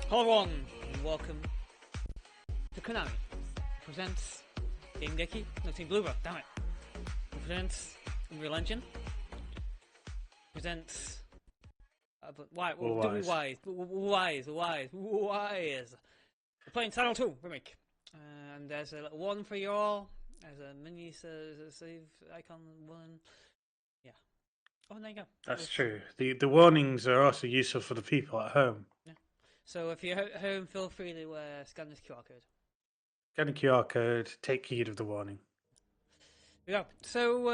Hello everyone, and welcome to Konami presents Game-Geki, no Team Bluebird, damn it. Presents Unreal Engine. Presents but why? Wise. We're playing Title 2 Remake. And there's a little one for you all. There's a mini save icon one. Yeah. Oh, there you go. That's true. The warnings are also useful for the people at home. Yeah. So if you're at home, feel free to scan this QR code. Scan the QR code, take heed of the warning. Here we go. So,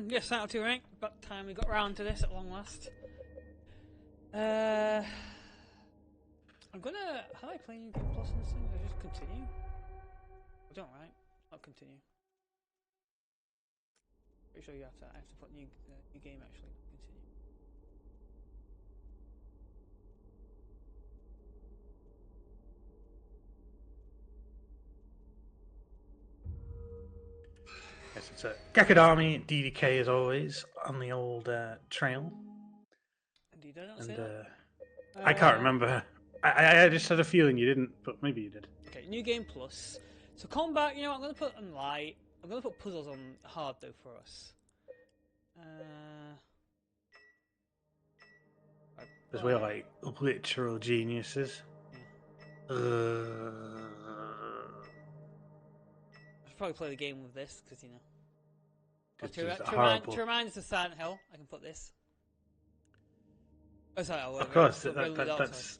yes, Title 2 Remake. About time we got around to this at long last. I'm gonna... How do I play New Game Plus on this thing? Do I just continue? I don't, right? I'll continue. Pretty sure you have to. I have to put new game actually. Continue. Yes, it's a Gekadami DDK as always on the old trail. Indeed, I don't say that. I can't remember. I just had a feeling you didn't, but maybe you did. Okay, New Game Plus. So combat, you know what, I'm going to put on light. I'm going to put puzzles on hard though for us. Because we're like literal geniuses. Yeah. I should probably play the game with this, because you know. To remind us of Silent Hill, I can put this. Oh, sorry, of course, that's...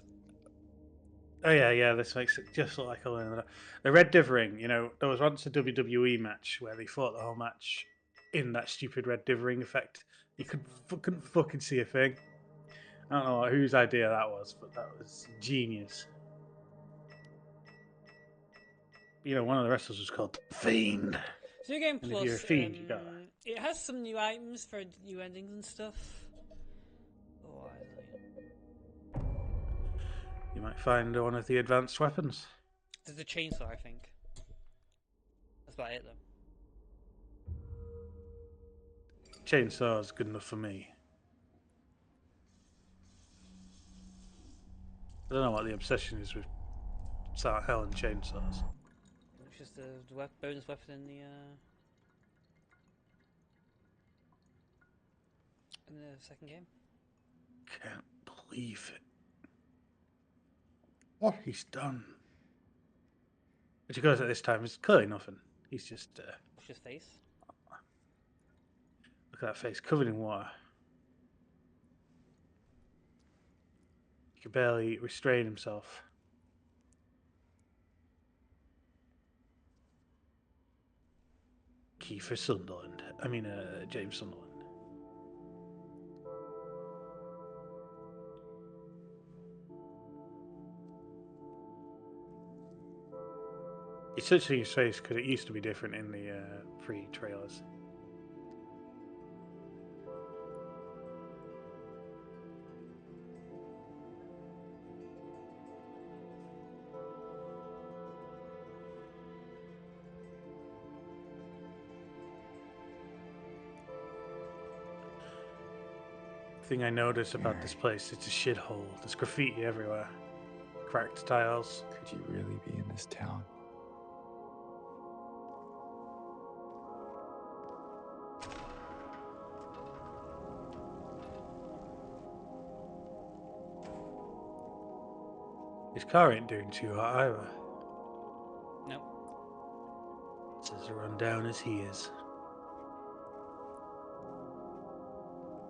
Oh yeah, this makes it just look like a learner. The Red Div ring, you know, there was once a WWE match where they fought the whole match in that stupid Red Div ring effect. You couldn't fucking see a thing. I don't know whose idea that was, but that was genius. You know, one of the wrestlers was called Fiend. So New Game and Plus, if you're a fiend, you got it has some new items for new endings and stuff. You might find one of the advanced weapons. There's a chainsaw, I think. That's about it, though. Chainsaw's good enough for me. I don't know what the obsession is with Silent Hill and chainsaws. It's just the bonus weapon in the second game. Can't believe it. What he's done. But he goes at this time, it's clearly nothing. He's just... What's his face? Look at that face, covered in water. He can barely restrain himself. Kiefer Sunderland. I mean, James Sunderland. It's touching his face because it used to be different in the pre-trailers. Thing I notice about this place, it's a shithole. There's graffiti everywhere. Cracked tiles. Could you really be in this town? His car ain't doing too hot either. No. It's as run down as he is.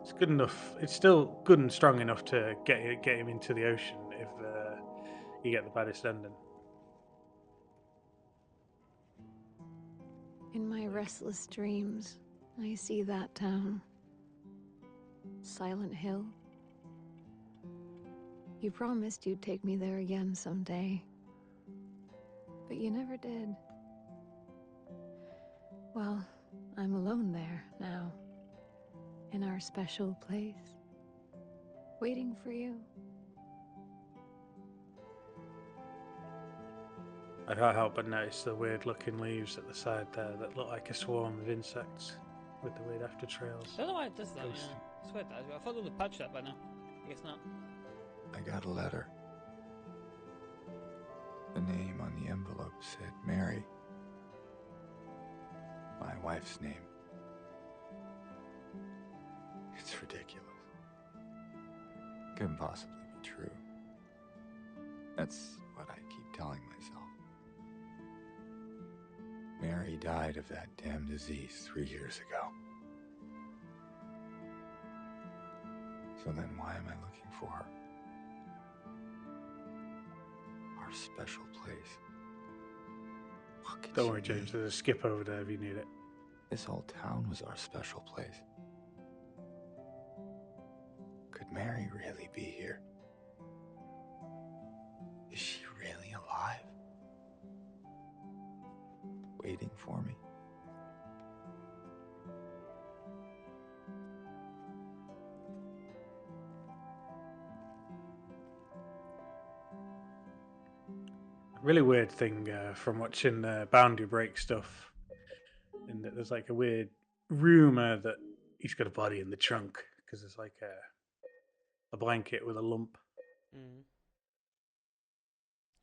It's good enough. It's still good and strong enough to get him into the ocean if you get the baddest ending. In my restless dreams, I see that town. Silent Hill. You promised you'd take me there again someday. But you never did. Well, I'm alone there now. In our special place. Waiting for you. I can't help but notice the weird looking leaves at the side there that look like a swarm of insects. with the weird after trails. I don't know why it does that. Ghost. Yeah. I swear it does. I thought they would patch that by now. I guess not. I got a letter. The name on the envelope said Mary. My wife's name. It's ridiculous. Couldn't possibly be true. That's what I keep telling myself. Mary died of that damn disease 3 years ago. So then why am I looking for her? Our special place. What could Don't she worry, James. mean? There's a skip over there if you need it. This whole town was our special place. Could Mary really be here? Is she really alive? Waiting for me? Really weird thing from watching Boundary Break stuff, in that there's like a weird rumor that he's got a body in the trunk because there's like a blanket with a lump. Mm.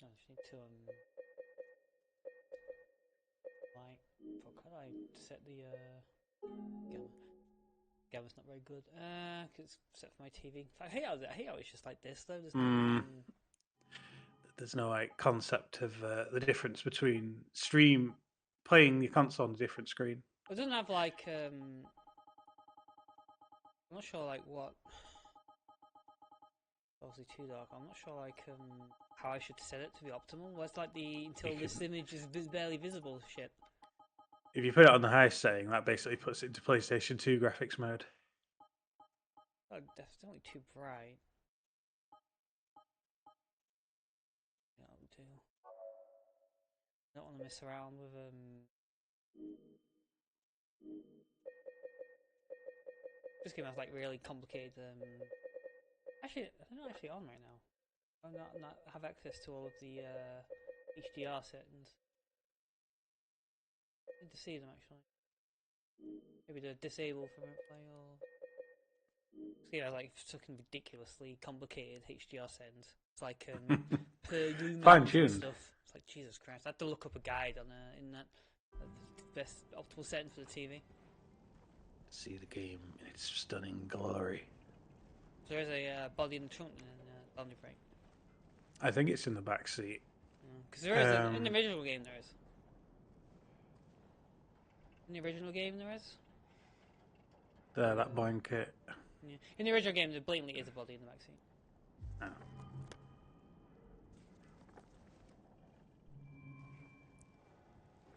I just need to like, fuck, how do I set the gamma? Gamma's not very good. 'Cause it's set for my TV. I hate how it's just like this though. There's no There's no like concept of the difference between stream playing your console on a different screen. it doesn't have like I'm not sure like what. Obviously too dark. I'm not sure like how I should set it to be optimal. Where's like the until this image is barely visible shit. If you put it on the highest setting, that basically puts it into PlayStation 2 graphics mode. Oh, definitely too bright. Yeah, I'll do. I don't want to mess around with This game has like really complicated. Actually, they're not actually on right now. I'm not have access to all of the HDR settings. I need to see them actually. Maybe they're disabled from play or. This game has like fucking ridiculously complicated HDR settings. It's like per lumens Fine-tuned. and stuff. It's like Jesus Christ. I had to look up a guide on in that the best optimal setting for the TV. See the game in its stunning glory. So there's a body in the trunk in Boundary Break. I think it's in the back seat. Because there is in the original game there is. In the original game there is. There, that blanket. Yeah. In the original game there blatantly is a body in the back seat. Oh.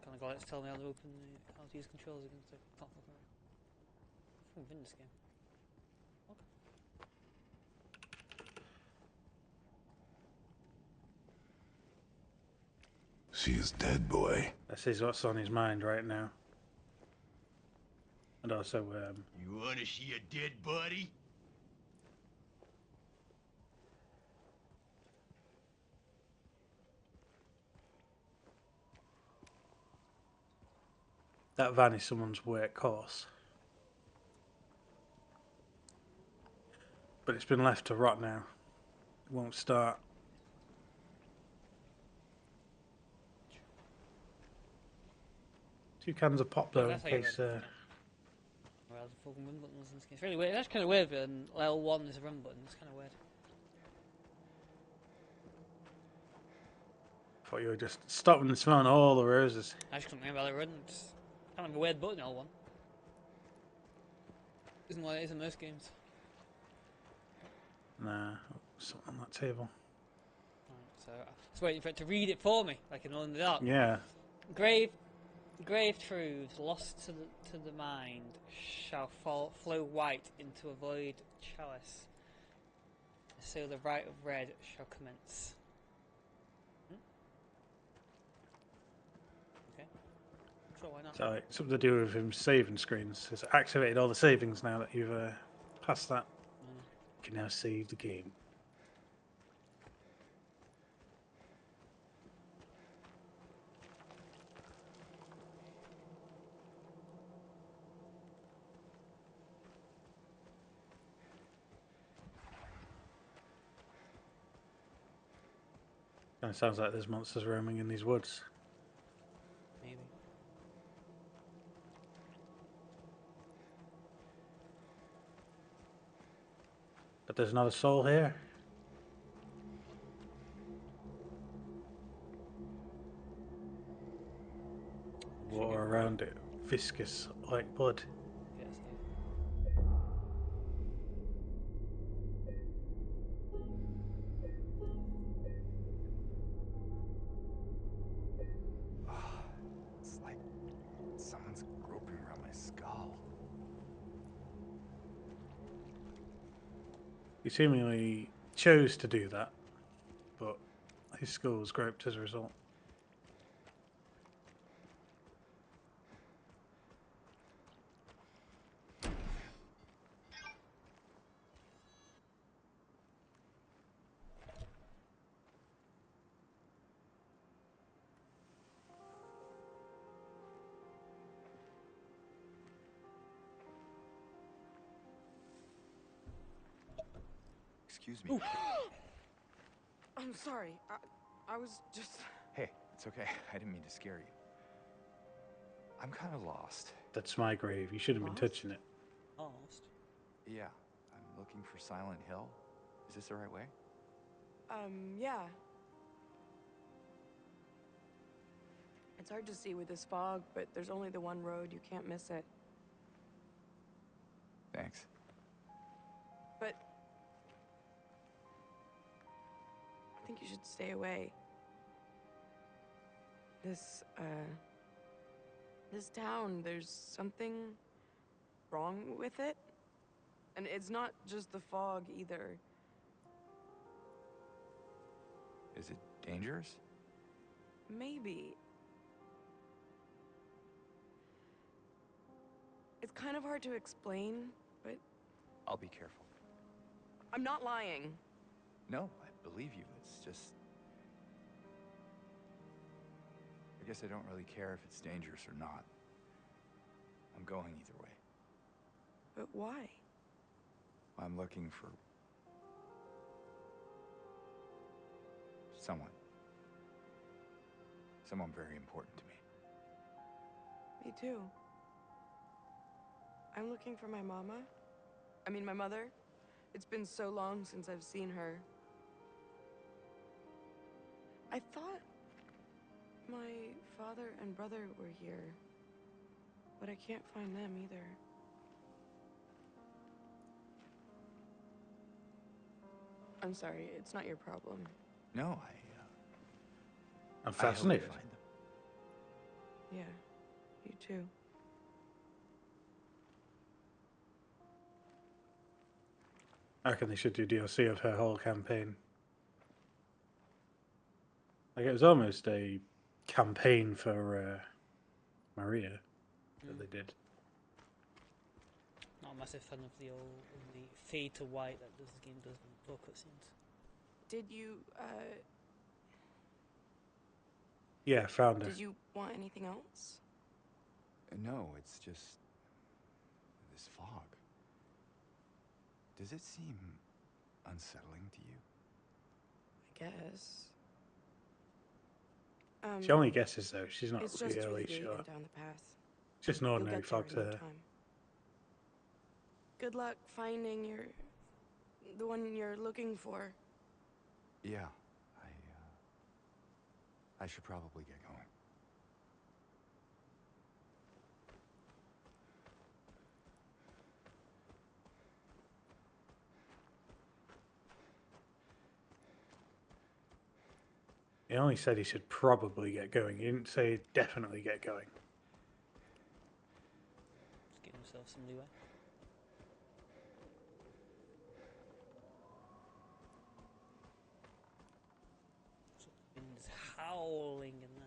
Kind of let's tell me how to open how to use controls against the can't fucking win this game. Okay. She is dead, boy. This is what's on his mind right now. And also, You wanna see a dead body? that van is someone's workhorse. But it's been left to rot now. It won't start. Two cans of pop though, in That's how you case. run. Well, the fucking run buttons in this game. It's really weird. That's kind of weird. L1 is a run button. It's kind of weird. Thought you were just stopping and smelling all the roses. I just couldn't remember how they run. It's kind of a weird button, L1. Isn't what it is in most games. Nah, something on that table. Right, so I was waiting for it to read it for me, like in All in the Dark. Yeah. Grave truths lost to the mind shall flow white into a void chalice. So the rite of red shall commence. Okay. Sure, why not? So it's something to do with him saving screens. It's activated all the savings now that you've passed that. You can now save the game. Kind of sounds like there's monsters roaming in these woods. Maybe. But there's not a soul here. Water around it, viscous like blood. Yes, It's like someone's groping around my skull. He seemingly chose to do that, but his skull was groped as a result. Excuse me. I'm sorry. I was just... Hey, it's okay. I didn't mean to scare you. I'm kind of lost. That's my grave. You shouldn't have been Lost? touching it. almost. Yeah, I'm looking for Silent Hill. Is this the right way? Yeah. It's hard to see with this fog, but there's only the one road. You can't miss it. Thanks. But... I think you should stay away. This town, there's something wrong with it. And it's not just the fog, either. Is it dangerous? Maybe. It's kind of hard to explain, but I'll be careful. I'm not lying. No, I believe you. It's just... I guess I don't really care if it's dangerous or not. I'm going either way. But why? I'm looking for... someone. Someone very important to me. Me too. I'm looking for my mama. I mean, my mother. It's been so long since I've seen her. I thought my father and brother were here, but I can't find them either. I'm sorry, it's not your problem. No, I'm I hope you fascinated. find them. Yeah, you too. I reckon they should do DLC of her whole campaign. Like, it was almost a campaign for Maria that they did. Not a massive fan of the fade to white that this game does before cutscenes. Did you, Yeah, found her. did you want anything else? No, it's just... this fog. Does it seem unsettling to you? I guess. She only guesses though. She's not It's just through really the gate sure. and down the path. It's just an You'll ordinary get there fog in to no her. time. Good luck finding the one you're looking for. Yeah, I should probably get going. He only said he should probably get going. He didn't say definitely get going. Just give himself some leeway. So the wind's howling in there.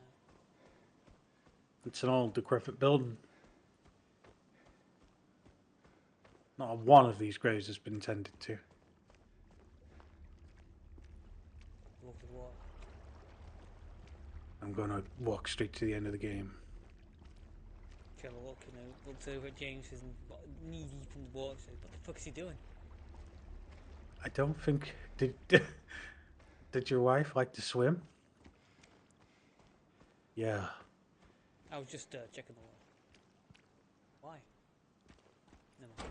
It's an old decrepit building. Not one of these graves has been tended to. Walk with water. I'm going to walk straight to the end of the game. Trevor looks over at James who's knee deep in the water. Says, "What the fuck is he doing?" I don't think... Did your wife like to swim? Yeah. I was just checking the wall. Why? Never mind.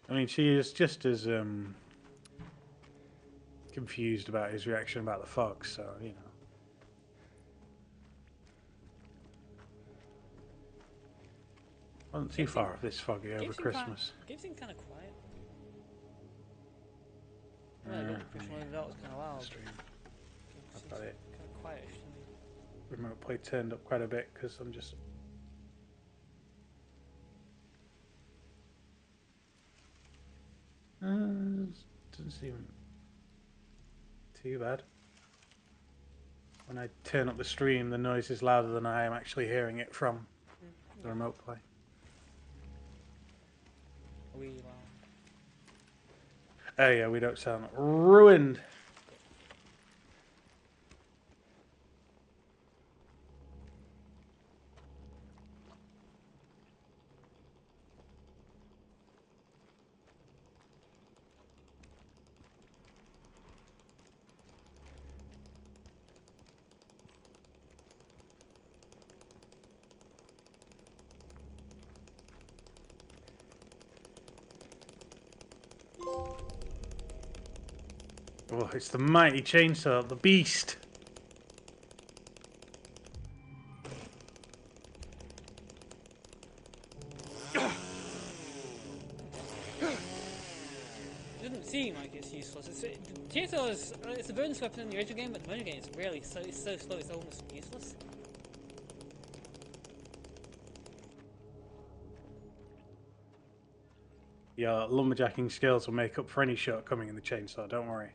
I mean, she is just as confused about his reaction about the fog, so, you know. Wasn't too far off this foggy over Christmas. Game seemed kind of quiet. Well, I got the impression when that was kind of loud. I've got it. Kind of quietish to me. Remote play turned up quite a bit because I'm just. Doesn't seem too bad. When I turn up the stream, the noise is louder than I am actually hearing it from the remote play. Are we loud? Oh yeah, we don't sound ruined. Oh, it's the mighty chainsaw, the beast. It doesn't seem like it's useless. Chainsaw is it's a bonus weapon in the original game, but the modern game is really so slow it's almost useless. Your lumberjacking skills will make up for any shortcoming in the chainsaw, don't worry.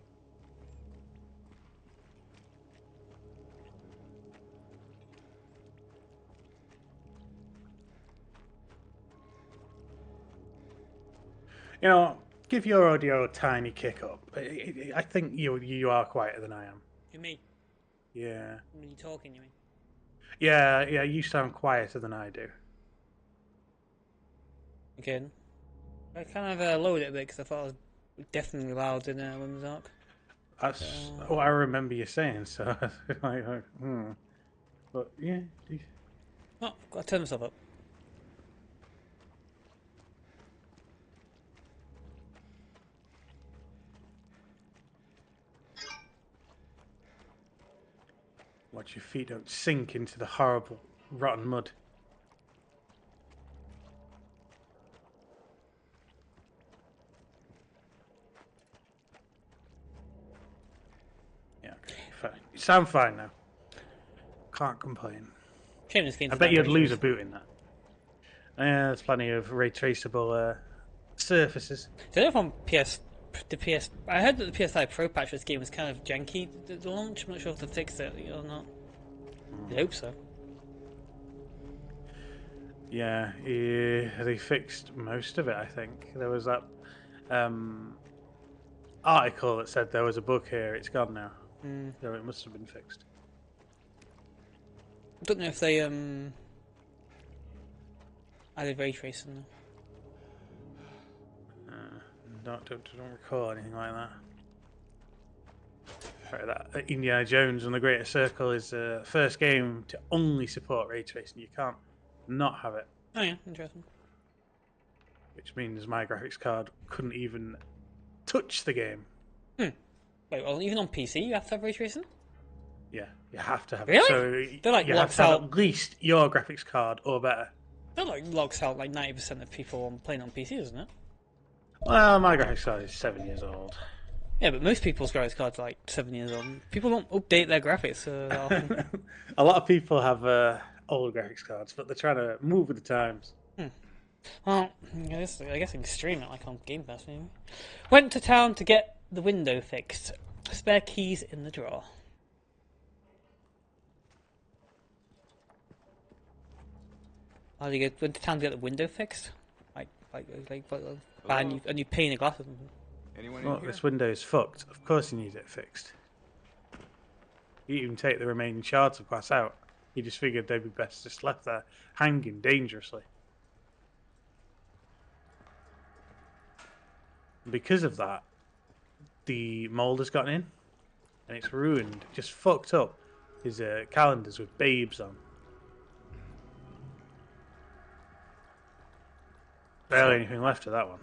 You know, give your audio a tiny kick up. I think you are quieter than I am. You mean? Yeah. When you're talking, you mean? Yeah, you sound quieter than I do. Again. I kind of lowered it a bit because I thought I was definitely loud in Women's Arc. That's what I remember you saying, so But yeah. Oh, got to turn myself up. Watch your feet don't sink into the horrible, rotten mud. Yeah, okay, fine. You sound fine now. Can't complain. Shame this game I doesn't bet have you'd lose a ratios. boot in that. Yeah, there's plenty of ray traceable surfaces. So I don't know if on the PS. I heard that the PS5 Pro patch for this game was kind of janky at the launch. I'm not sure if they fixed it or not. I hope so. Yeah, they fixed most of it, I think. There was that article that said there was a bug here. It's gone now. So it must have been fixed. I don't know if they added ray tracing though. Don't recall anything like that. Sorry, that Indiana Jones and the Greater Circle is the first game to only support ray tracing. You can't not have it. Oh yeah, interesting. Which means my graphics card couldn't even touch the game. Wait, well, even on PC you have to have ray tracing? Yeah, you have to have Really? it. So They're like you have locks to have out. at least your graphics card or better. That like locks out like 90% of people playing on PC, isn't it? Well, my graphics card is 7 years old. Yeah, but most people's graphics cards are like 7 years old. People don't update their graphics that often. A lot of people have old graphics cards, but they're trying to move with the times. Well, I guess I can stream it like on Game Pass maybe. Went to town to get the window fixed. Spare keys in the drawer. How do you get went to town to get the window fixed? Buy a new pane of glass or something. Anyone Look, in here? this window is fucked. Of course you need it fixed. You even take the remaining shards of glass out. You just figured they'd be best just left there, hanging dangerously. Because of that, the mould has gotten in, and it's ruined, just fucked up his calendars with babes on. Barely anything left of that one.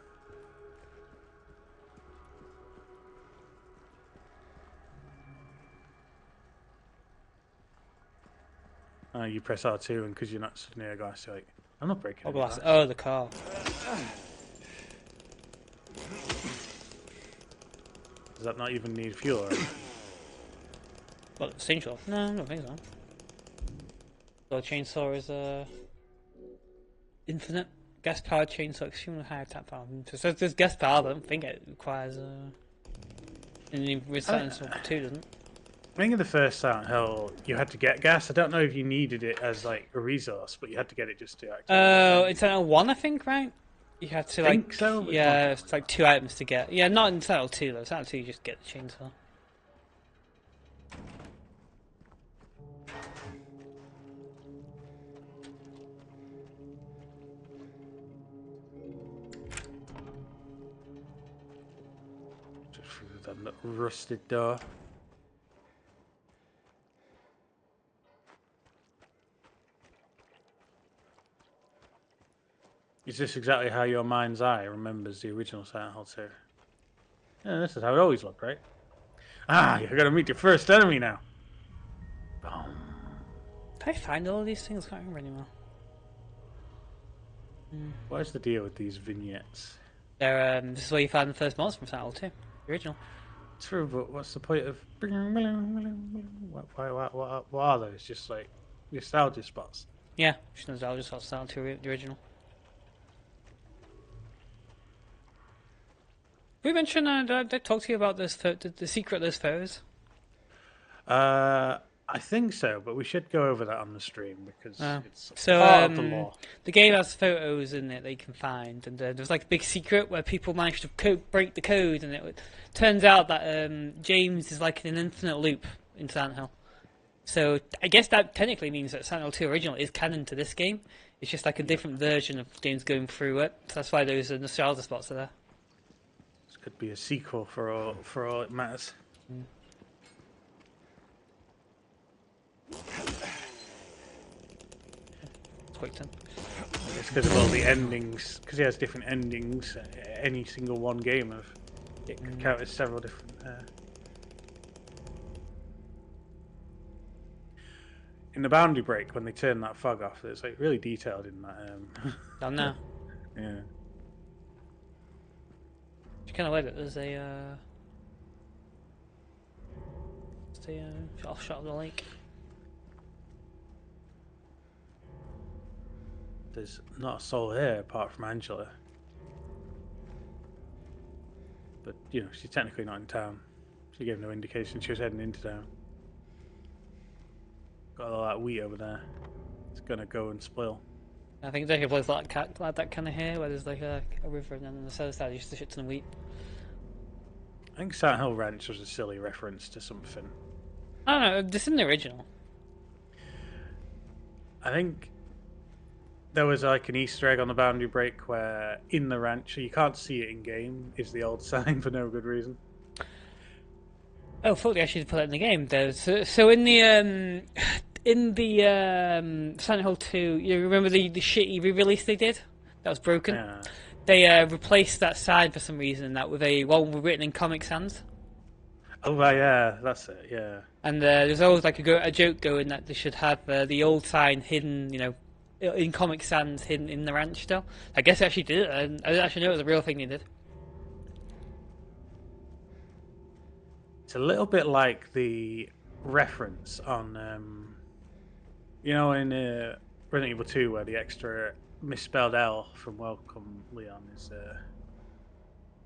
You press R2, and because you're not sitting near a glass, you're like, I'm not breaking any glass. Oh, the car. Does that not even need fuel? Or Well, it's chainsaw. No, I don't think so. So the chainsaw is infinite. Gas powered chainsaw, extremely high attack power. So there's gas power, but I don't think it requires and with Silent Hill 2 doesn't. I think in the first Silent Hill, you had to get gas. I don't know if you needed it as like a resource, but you had to get it just to activate. Oh, in Silent Hill 1, I think, right? You had to like. Think so? Yeah, it's like 2 items to get. Yeah, not in Silent Hill 2 though. Silent Hill 2 you just get the chainsaw. Just through that rusted door. Is this exactly how your mind's eye remembers the original Silent Hill 2? Yeah, this is how it always looked, right? Ah, you're gonna meet your first enemy now. Boom. Did I find all of these things? I can't remember anymore. What is the deal with these vignettes? They're, this is where you find the first monster from Silent Hill 2, the original. True, but what's the point of... What are those? Just like nostalgia spots? Yeah, just nostalgia sort of Silent Hill, the original. We mentioned, did I talk to you about this, the secret of those photos? I think so, but we should go over that on the stream because it's So, part of the law. the game has photos in it that you can find, and there's like a big secret where people managed to break the code, and it turns out that James is like in an infinite loop in Silent Hill. So I guess that technically means that Silent Hill 2 original is canon to this game. It's just like a different version of James going through it. So that's why those nostalgia spots are there. This could be a sequel for all it matters. It's quick turn. It's because of all the endings. Because he has different endings. Any single one game of it could count as several different. In the boundary break, when they turn that fog off, it's like really detailed in that. Down there. Yeah. It's kind of weird that there's a off shot of the lake. There's not a soul here apart from Angela. But, you know, she's technically not in town. She gave no indication she was heading into town. Got all that wheat over there. It's gonna go and spoil. I think they have like that kind of here, where there's like a river, and then on the south side, just the shit ton of wheat. I think Silent Hill Ranch was a silly reference to something. I don't know. This isn't the original. I think there was like an Easter egg on the boundary break where in the ranch, you can't see it in game, is the old sign for no good reason. Oh, fuck! They actually put that in the game. There's so in the Silent Hill 2, you remember the shitty re-release they did? That was broken. Yeah. They replaced that side for some reason that with a one written in Comic Sans. Oh, right, yeah, that's it, yeah. And there's always like a joke going that they should have the old sign hidden, you know, in Comic Sans, hidden in the ranch still. I guess they actually did it, and I didn't actually know it was a real thing they did. It's a little bit like the reference on, you know, in Resident Evil 2 where the extra misspelled L from Welcome Leon is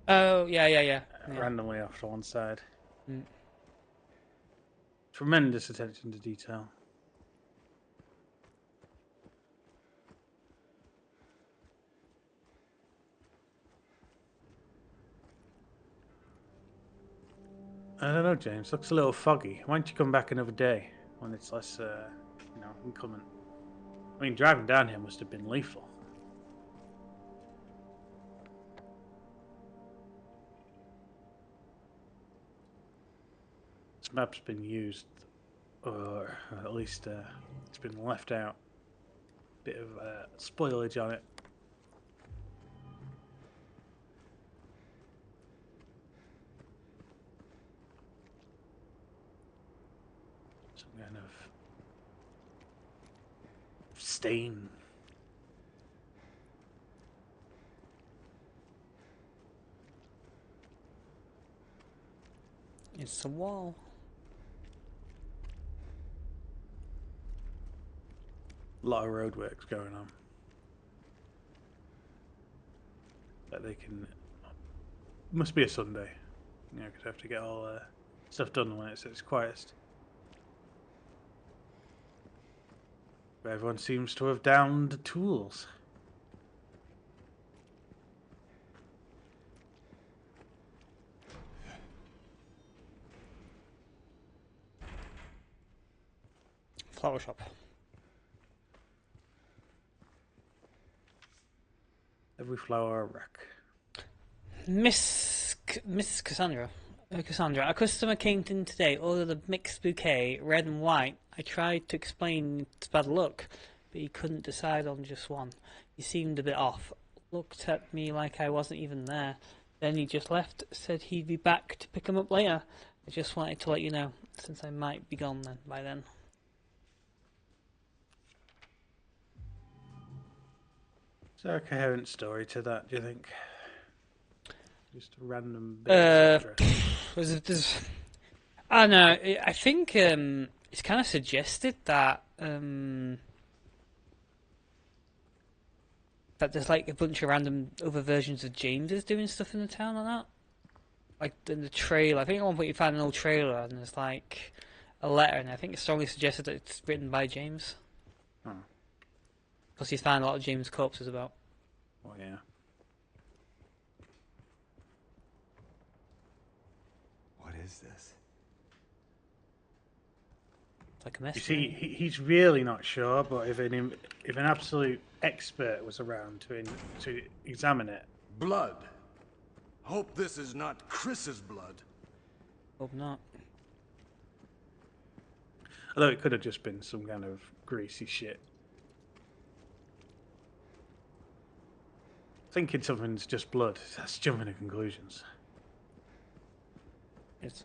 Oh, yeah. randomly off to one side. Mm. Tremendous attention to detail. I don't know, James. Looks a little foggy. Why don't you come back another day when it's less, you know, inclement? I mean, driving down here must have been lethal. This map's been used or at least it's been left out. Bit of spoilage on it. Some kind of stain. It's a wall. A lot of roadworks going on. But they can. Must be a Sunday. You know, because I have to get all stuff done when it's its quietest. But everyone seems to have downed the tools. Flower shop. Every flower a wreck. Miss Cassandra. Cassandra, a customer came in today, ordered a mixed bouquet, red and white. I tried to explain it's bad luck, but he couldn't decide on just one. He seemed a bit off. Looked at me like I wasn't even there. Then he just left, said he'd be back to pick him up later. I just wanted to let you know, since I might be gone then by then. Is there a coherent story to that, do you think? Just a random bit of I don't know. I think it's kind of suggested that that there's like a bunch of random other versions of James's doing stuff in the town and that. Like in the trailer, I think at one point you find an old trailer and there's like a letter, and I think it's strongly suggested that it's written by James. Because he's found a lot of James' corpses about. Oh yeah. What is this? It's like a mess. You see, he's really not sure, but if an absolute expert was around to examine it, Blood. Hope this is not Chris's blood. Hope not. although it could have just been some kind of greasy shit. Thinking something's just blood, that's jumping to conclusions. Yes.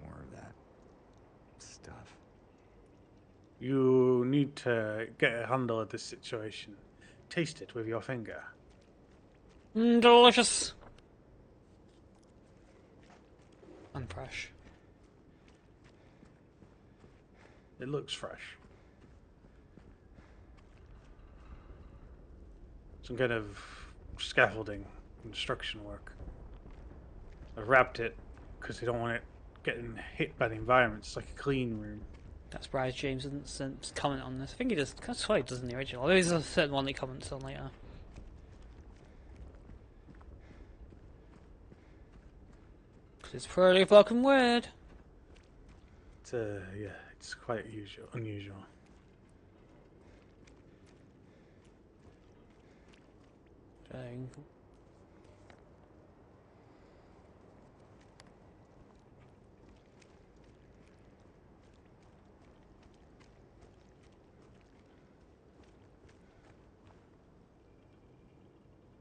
More of that stuff. You need to get a handle of this situation. Taste it with your finger. Delicious. And fresh. It looks fresh. Some kind of scaffolding, construction work. I've wrapped it because they don't want it getting hit by the environment. It's like a clean room. That's surprised James doesn't comment on this. I think he does. I swear he does in the original. There's a certain one he comments on later. It's pretty fucking weird. It's yeah, it's quite unusual. Dang.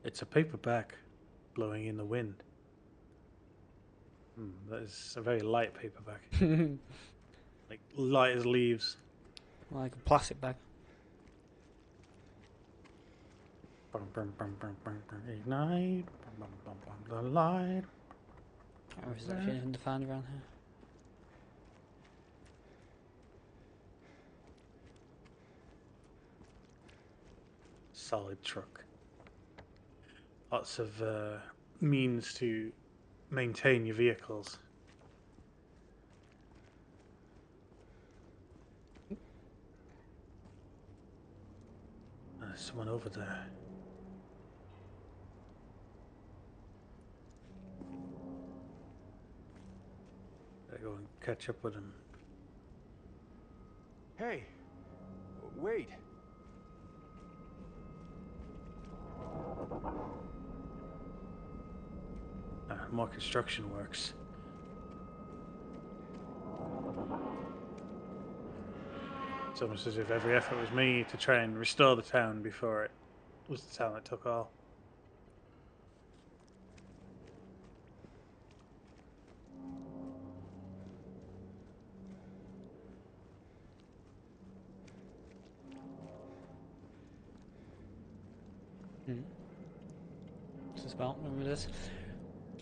It's a paperback blowing in the wind. That is a very light paperback. Like light as leaves. Like a plastic bag. Ignite. The light. Or is there actually anything to find around here? Solid truck. Lots of means to maintain your vehicles. There's someone over there. catch up with him. Hey, wait. More construction works. It's almost as if every effort was made to try and restore the town before it was the town that took all. What's this about? Remember this?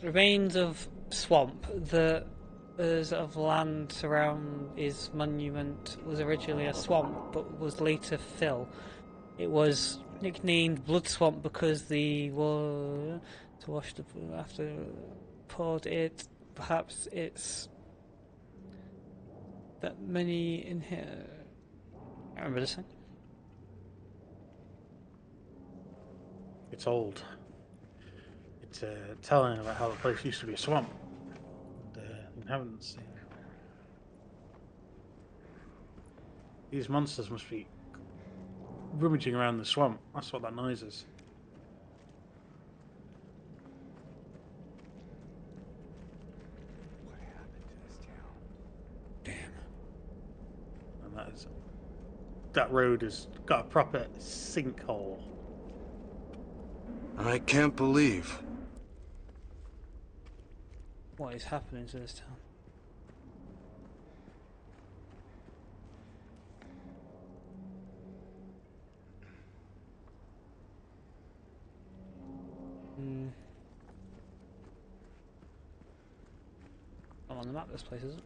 Remains of swamp. The of land surround his monument was originally a swamp, but was later fill. It was nicknamed Blood Swamp because the water to wash the after poured it. Perhaps it's that many in here. I remember this thing. It's old. It's telling about how the place used to be a swamp. And inhabitants. These monsters must be rummaging around the swamp. That's what that noise is. What happened to this town? Damn. And that road has got a proper sinkhole. I can't believe. What is happening to this town? Not on the map, this place, is it?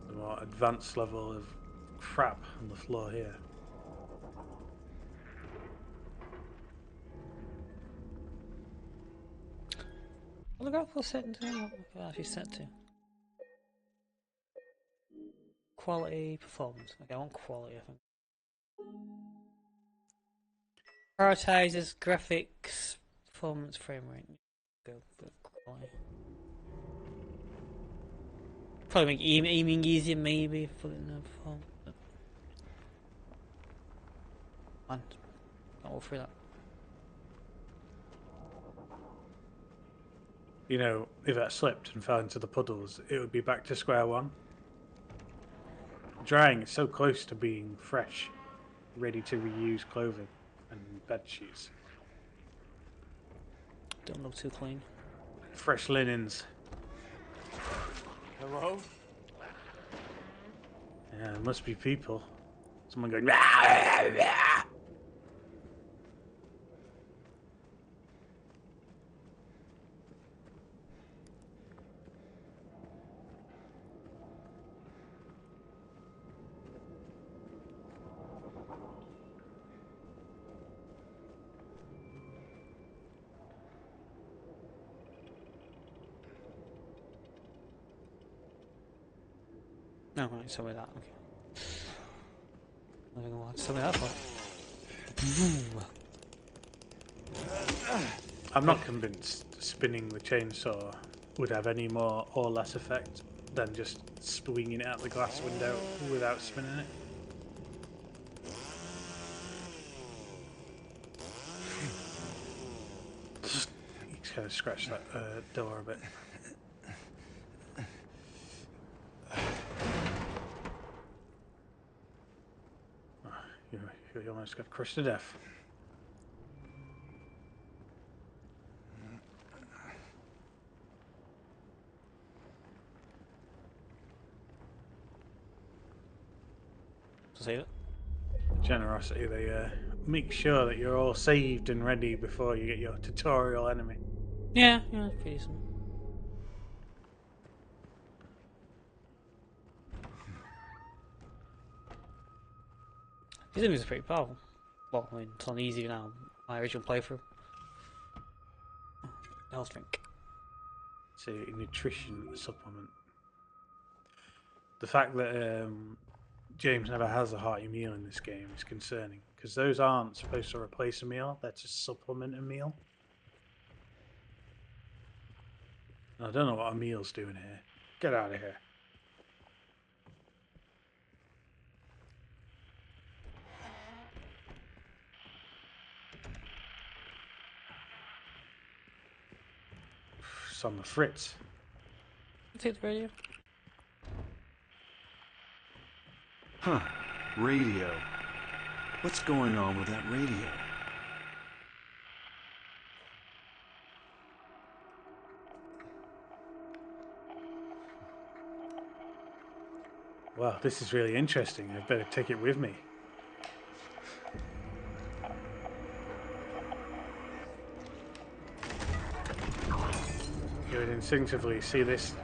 The more advanced level of crap on the floor here. Well, look up, what's set to? What actually set to? Quality performance. Okay, I want quality, I think. Prioritizes graphics, performance, frame rate. Go for quality. Probably make aiming easier, maybe. Put it in the form. Man, not all through that. You know, if that slipped and fell into the puddles, it would be back to square one. Drying is so close to being fresh, ready to reuse clothing and bed sheets. Don't look too clean. Fresh linens. Hello? Yeah, there must be people. Someone going. "Rah, rah, rah." No, right, so with that, okay. I don't know what to say that for. I'm not convinced spinning the chainsaw would have any more or less effect than just swinging it out the glass window without spinning it. You kind of scratch that door a bit. You almost got crushed to death. To save it. Generosity, they make sure that you're all saved and ready before you get your tutorial enemy. Yeah, pretty decent. These enemies are pretty powerful. Well, I mean, it's on easy now. My original playthrough. Health drink. It's a nutrition supplement. The fact that James never has a hearty meal in this game is concerning, because those aren't supposed to replace a meal, they're to supplement a meal. I don't know what a meal's doing here. Get out of here. It's on the fritz. Take the radio. Huh. Radio. What's going on with that radio? Wow, this is really interesting. I better take it with me. You would instinctively see this.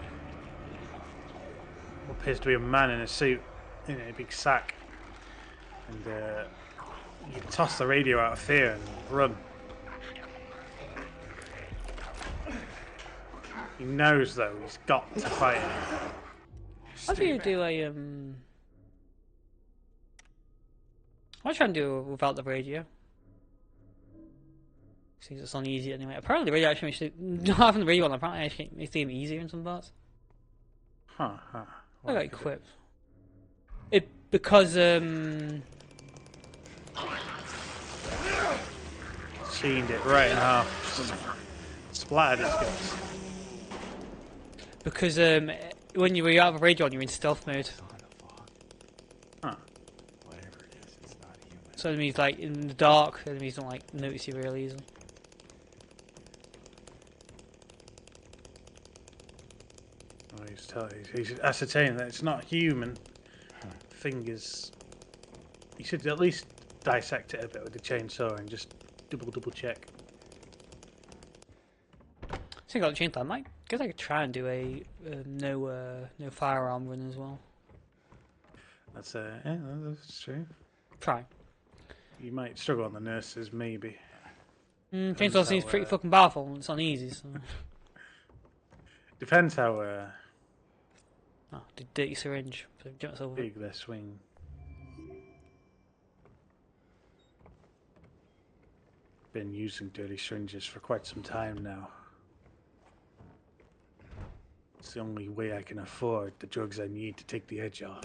What appears to be a man in a suit, in a big sack. And you toss the radio out of fear and run. He knows, though, he's got to fight it. How do you do a I'm trying to do it without the radio. Seems it's on easy anyway. Apparently the radio actually makes it, not having the radio on apparently actually makes the game easier in some parts. Huh. I got equipped. Because Seened it right in half. Splattered its guts. Because when you have a radio on, you're in stealth mode. Huh. Whatever it is, it's not human. So enemies like in the dark, enemies don't like notice you real easily. Oh, he's ascertaining that it's not human. Fingers. You should at least dissect it a bit with the chainsaw and just double check. So I got the chainsaw. I might guess I could try and do a no firearm run as well. That's that's true. Try. You might struggle on the nurses, maybe. Chainsaw seems pretty fucking powerful and it's on easy, so. Depends how Oh, the dirty syringe. So jumps over. big their swing. Been using dirty syringes for quite some time now. It's the only way I can afford the drugs I need to take the edge off.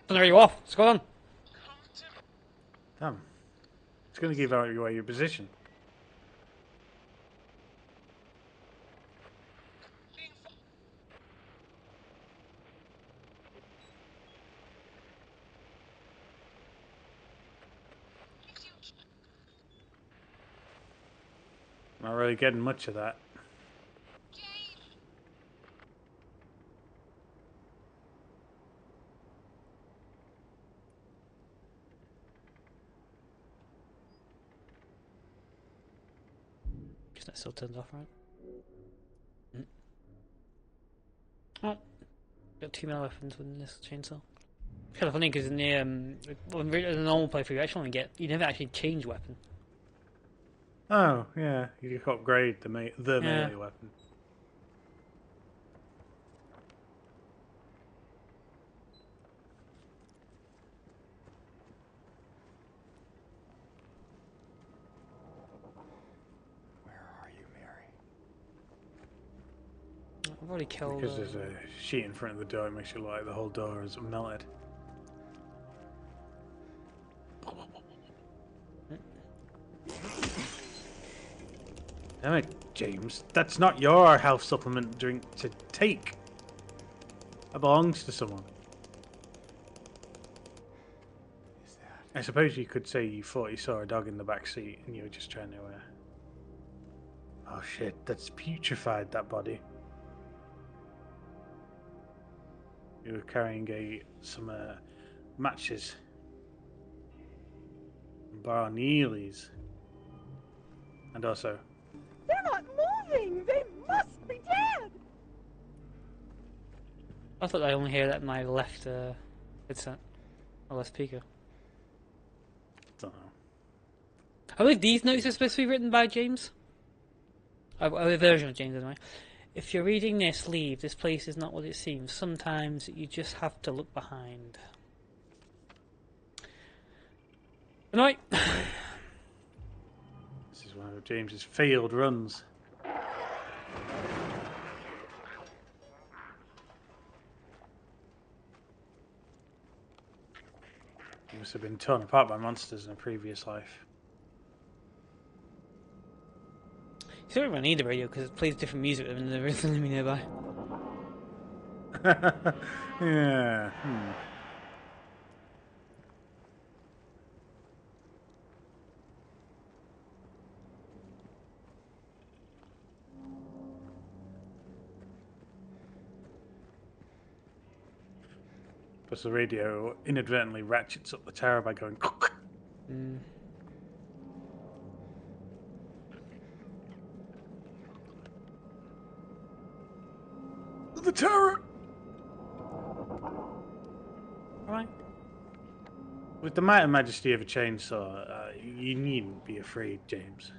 There you off. What's going on? Damn. It's going to give away your position. Not really getting much of that. Guess that still turns off, right? Oh, got 2 more weapons with this chainsaw. It's kind of funny because in the normal playthrough, you never actually change weapon. Oh, yeah. You can upgrade the melee weapon. Where are you, Mary? I've already killed. Because there's a sheet in front of the door, it makes it look like the whole door is melted. Damn it, James. That's not your health supplement drink to take. That belongs to someone. Is that? I suppose you could say you thought you saw a dog in the back seat and you were just trying to... Oh shit, that's putrefied, that body. You were carrying some matches. Bar Neely's. And also... They're not moving! They must be dead! I thought I only hear that in my left headset. Or left speaker. Don't know. I believe these notes are supposed to be written by James. A version of James, anyway. If you're reading this, leave. This place is not what it seems. Sometimes you just have to look behind. Right. This is one of James's failed runs. He must have been torn apart by monsters in a previous life. You don't even need a radio because it plays different music than there is enemy nearby. Yeah. Plus the radio inadvertently ratchets up the tower by going. The tower. Alright. With the might and majesty of a chainsaw, you needn't be afraid, James.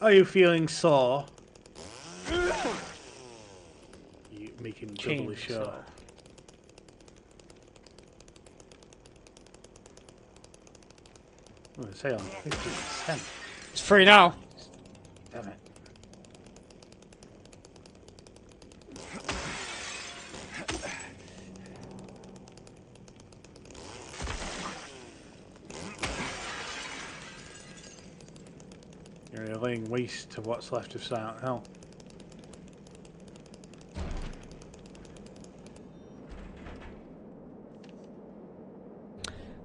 Are you feeling sore? You making doubly sure. I'm going to say on 50%. It's free now. Damn it. You're laying waste to what's left of Silent Hill.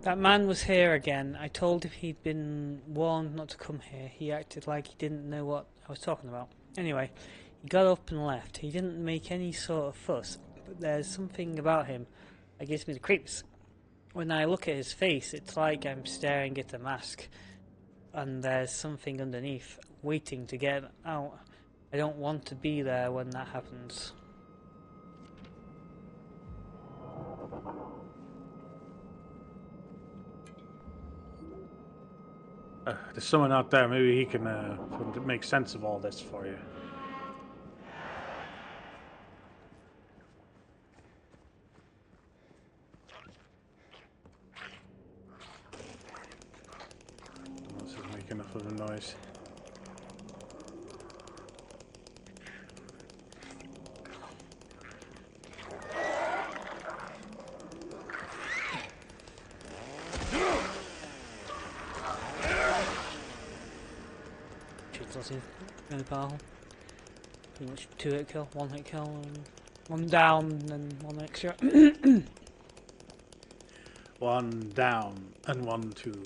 That man was here again. I told him he'd been warned not to come here. He acted like he didn't know what I was talking about. Anyway, he got up and left. He didn't make any sort of fuss, but there's something about him that gives me the creeps. When I look at his face, it's like I'm staring at a mask, and there's something underneath, waiting to get out. I don't want to be there when that happens. There's someone out there, maybe he can make sense of all this for you. This doesn't make enough of a noise. Really powerful. Pretty much 2-hit kill, 1-hit kill, and 1 down, and then 1 extra. 1 down and 1 to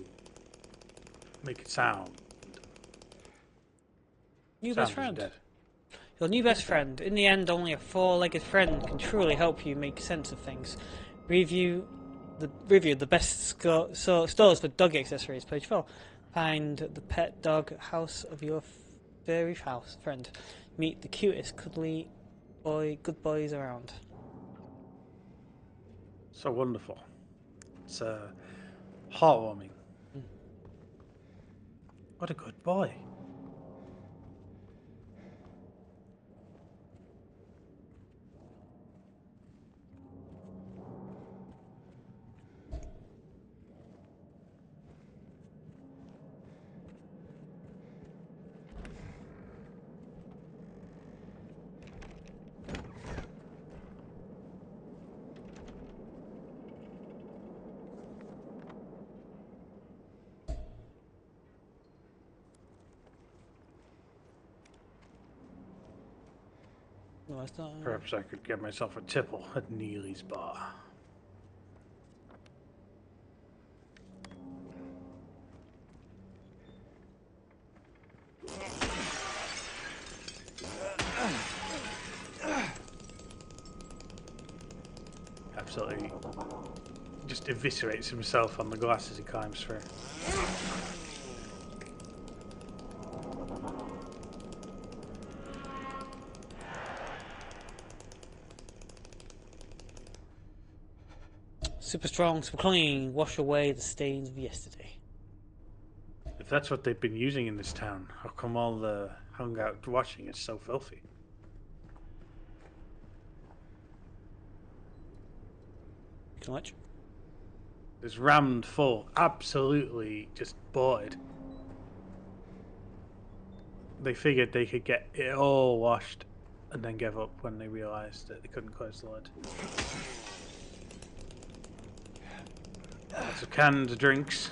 make it sound. New Sound best friend. dead. Your new best friend. In the end, only a 4-legged friend can truly help you make sense of things. Review the best stores for dog accessories. Page 4. Find the pet dog house of your furry house friend. Meet the cutest, cuddly good boys around. So wonderful. It's heartwarming. What a good boy. No, it's not. Perhaps I could get myself a tipple at Neely's bar. Absolutely just eviscerates himself on the glass as he climbs through. Super strong, super clean, wash away the stains of yesterday. If that's what they've been using in this town, how come all the hung out washing is so filthy? Too much? It's rammed full, absolutely just boarded. They figured they could get it all washed and then give up when they realised that they couldn't close the lid. Lots of canned drinks.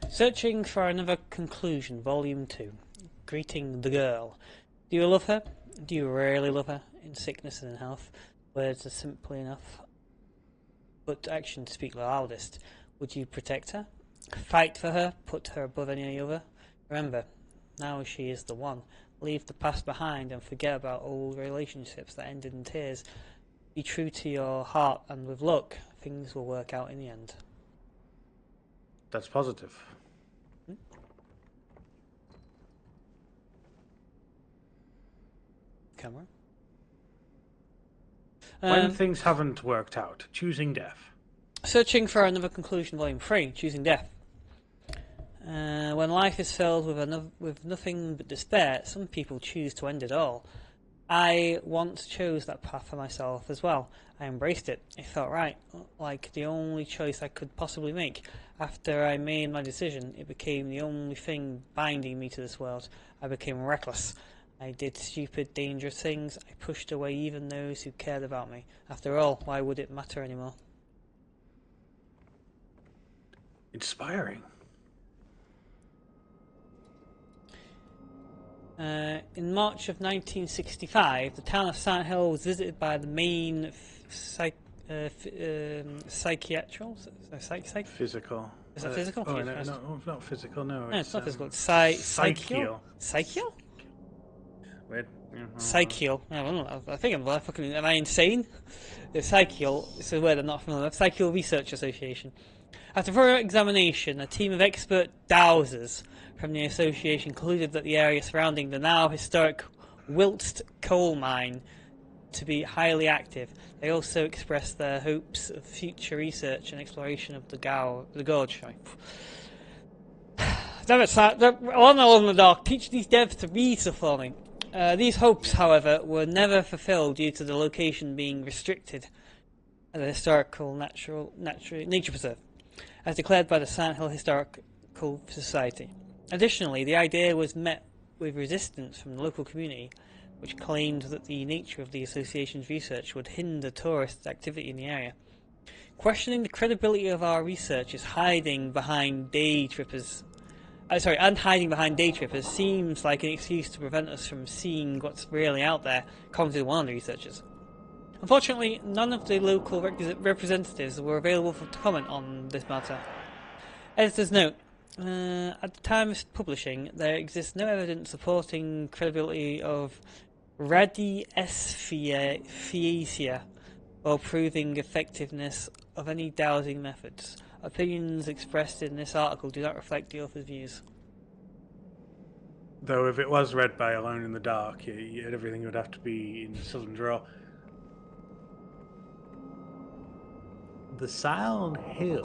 Searching for Another Conclusion, Volume 2. Greeting the girl. Do you love her? Do you really love her? In sickness and in health. Words are simply enough, but actions speak loudest. Would you protect her? Fight for her? Put her above any other? Remember, now she is the one. Leave the past behind and forget about old relationships that ended in tears. Be true to your heart, and with luck, things will work out in the end. That's positive. Camera. When things haven't worked out, choosing death. Searching for Another Conclusion, Volume 3, Choosing Death. When life is filled with nothing but despair, some people choose to end it all. I once chose that path for myself as well. I embraced it. It felt right, like the only choice I could possibly make. After I made my decision, it became the only thing binding me to this world. I became reckless. I did stupid, dangerous things. I pushed away even those who cared about me. After all, why would it matter anymore? Inspiring. In March of 1965, the town of Silent Hill was visited by the main psychiatrical. Physical. Is that physical? Oh, no, not physical. No, it's not physical. It's psychial. Psychial? Weird. Psychial. I don't know. I think I'm fucking. Am I insane? The psychial. It's a word I'm not familiar with. Psychial Research Association. After thorough examination, a team of expert dowsers from the association concluded that the area surrounding the now historic Wiltst coal mine to be highly active. They also expressed their hopes of future research and exploration of the gorge. Damn it, Sam. Along in the dark. Teach these devs to read stuff for me. These hopes, however, were never fulfilled due to the location being restricted as a historical nature preserve, as declared by the Silent Hill Historical Society. Additionally, the idea was met with resistance from the local community, which claimed that the nature of the association's research would hinder tourist activity in the area. Questioning the credibility of our research is hiding behind day trippers seems like an excuse to prevent us from seeing what's really out there, commented one of the researchers. Unfortunately, none of the local representatives were available to comment on this matter. Editor's note. At the time of publishing, there exists no evidence supporting credibility of radiesthesia or proving effectiveness of any dowsing methods. Opinions expressed in this article do not reflect the author's views. Though if it was read by Alone in the Dark, everything would have to be in the Southern Draw. The Silent Hill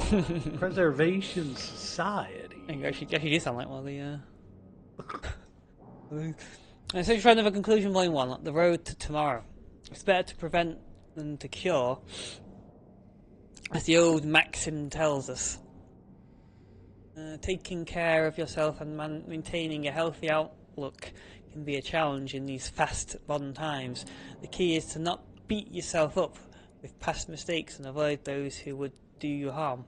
Preservation Society. Actually do sound like one of the... Search for Another Conclusion, Volume 1, The Road to Tomorrow. It's better to prevent than to cure, as the old maxim tells us. Taking care of yourself and maintaining a healthy outlook can be a challenge in these fast modern times. The key is to not beat yourself up with past mistakes and avoid those who would do you harm.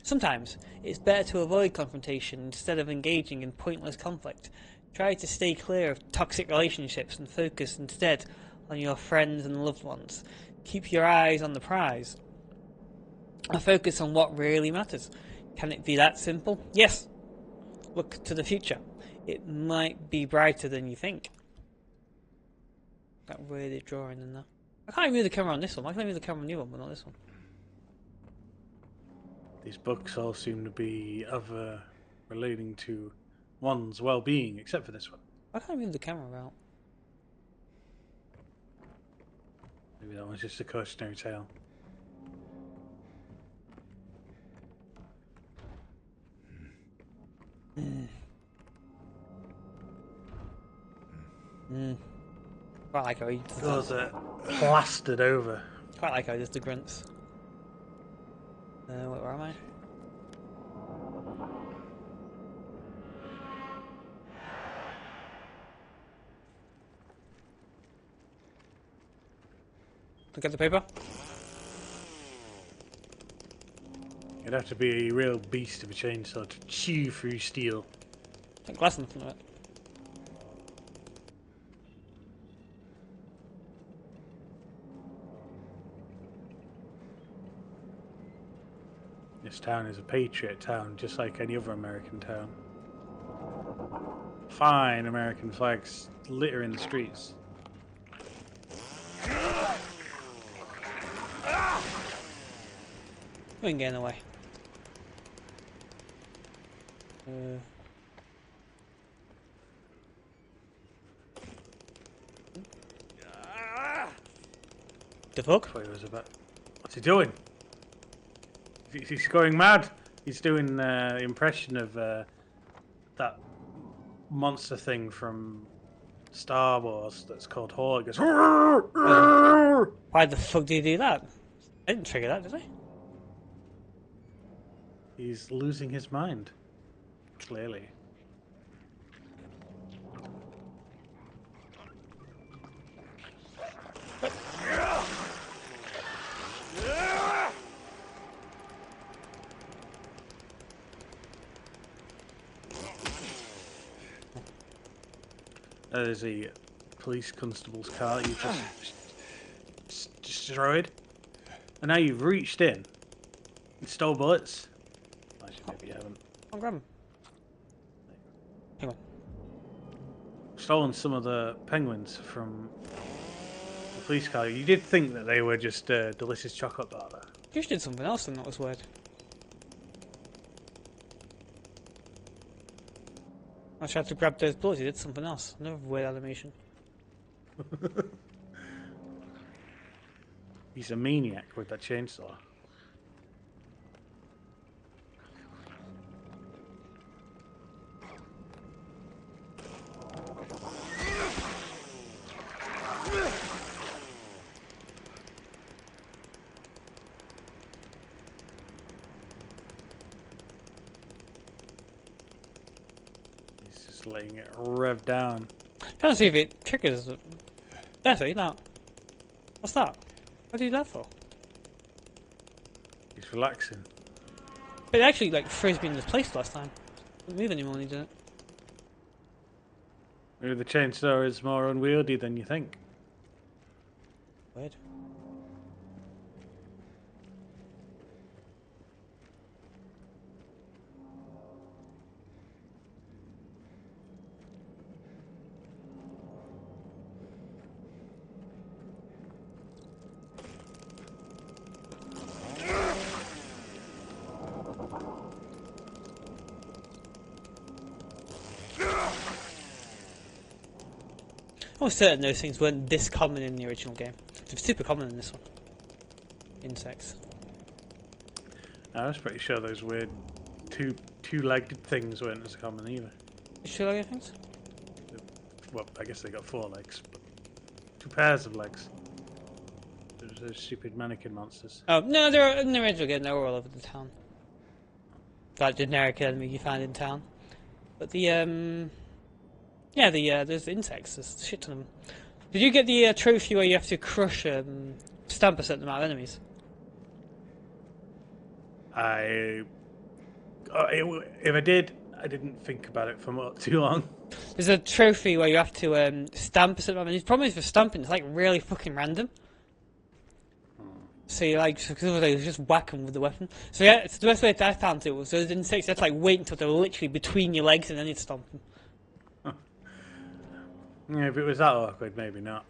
Sometimes it's better to avoid confrontation instead of engaging in pointless conflict. Try to stay clear of toxic relationships and focus instead on your friends and loved ones. Keep your eyes on the prize and focus on what really matters. Can it be that simple? Yes. Look to the future. It might be brighter than you think. That weirded drawing in there. I can't even move the camera on this one. I can move the camera on the new one, but not this one. These books all seem to be relating to one's well-being, except for this one. I can't move the camera out. Maybe that one's just a cautionary tale. Quite like how he does that. Those are plastered over. Quite like how he does the grunts. Wait, where am I? Look at the paper. You'd have to be a real beast of a chainsaw to chew through steel. Like glass in front of it. This town is a patriot town, just like any other American town. Fine American flags littering the streets. We can get in the way. The fuck? That's what he was about. What's he doing? He's going mad. He's doing the impression of that monster thing from Star Wars that's called Hall. He goes, Why the fuck did he do that? I didn't trigger that, did I? He's losing his mind. Clearly. There's a police constable's car that you just destroyed. And now you've reached in and stole bullets. Actually, maybe you haven't. I'll grab him. Hang on. Stolen some of the penguins from the police car. You did think that they were just delicious chocolate bar there. You just did something else and that was weird. I tried to grab those bullets, he did something else. Another weird animation. He's a maniac with that chainsaw. He's just letting it rev down. Trying to see if it triggers it. There, see that. What's that? What do you do that for? He's relaxing. But it actually like froze me in this place last time. It didn't move anymore when he did it. Maybe the chainsaw is more unwieldy than you think. Weird. I was certain those things weren't this common in the original game. They're super common in this one. Insects. I was pretty sure those weird two-legged things weren't as common either. You sure like things? Well, I guess they got 4 legs, but 2 pairs of legs. Those stupid mannequin monsters. Oh no, they're in the original game. They were all over the town. That generic enemy you find in town. But the yeah, there's insects. There's shit ton of them. Did you get the trophy where you have to crush stamp a certain amount of enemies? If I did, I didn't think about it for too long. There's a trophy where you have to stamp a certain amount of enemies. The problem is for stamping, it's like really fucking random. So you like, because otherwise you just whack them with the weapon. So yeah, it's the best way that I found it was those insects. You had to like wait until they were literally between your legs and then you'd stomp them. Yeah, if it was that awkward, maybe not.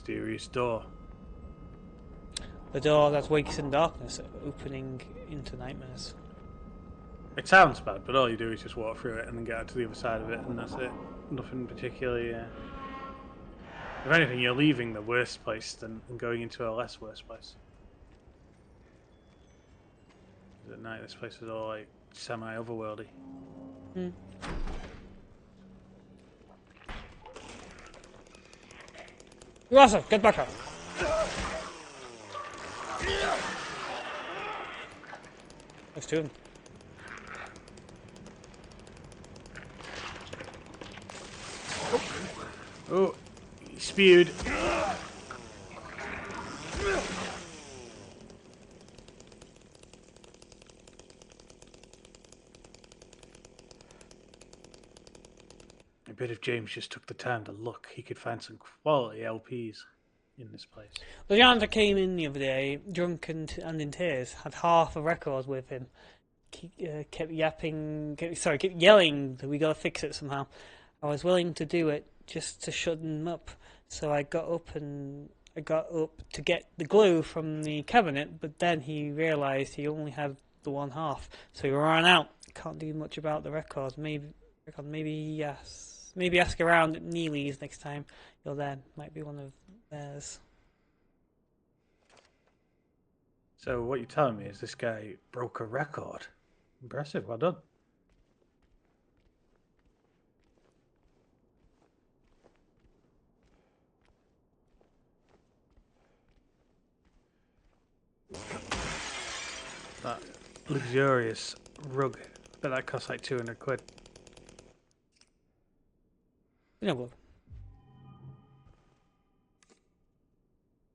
mysterious door. The door that wakes in darkness, opening into nightmares. It sounds bad, but all you do is just walk through it and then get out to the other side of it, and that's it. Nothing particularly. If anything, you're leaving the worst place than going into a less worse place. At night, this place is all like semi-overworldy. Hmm. Russell, get back up. There's two of them. Oh, he spewed. I bet if James just took the time to look, he could find some quality LPs in this place. The giant that came in the other day, drunk and in tears, had half a record with him. Kept yelling that we gotta fix it somehow. I was willing to do it just to shut him up, so I got up to get the glue from the cabinet, but then he realised he only had the one half, so he ran out. Can't do much about the record. Maybe ask around at Neely's next time you're there. Might be one of theirs. So what you're telling me is this guy broke a record? Impressive, well done. That luxurious rug, I bet that costs like 200 quid. You know what?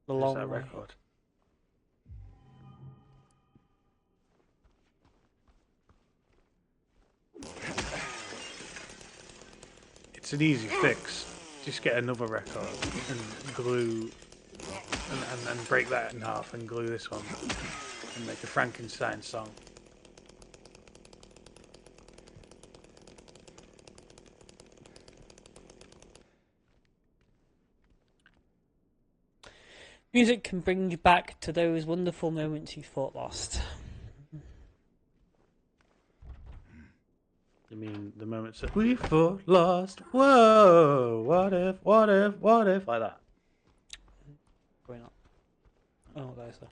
The There's long that way. record. It's an easy fix. Just get another record and glue and break that in half and glue this one and make a Frankenstein song. Music can bring you back to those wonderful moments you thought lost. I mean, the moments that we thought lost. Whoa, what if, like that. Probably not. Oh, there's that.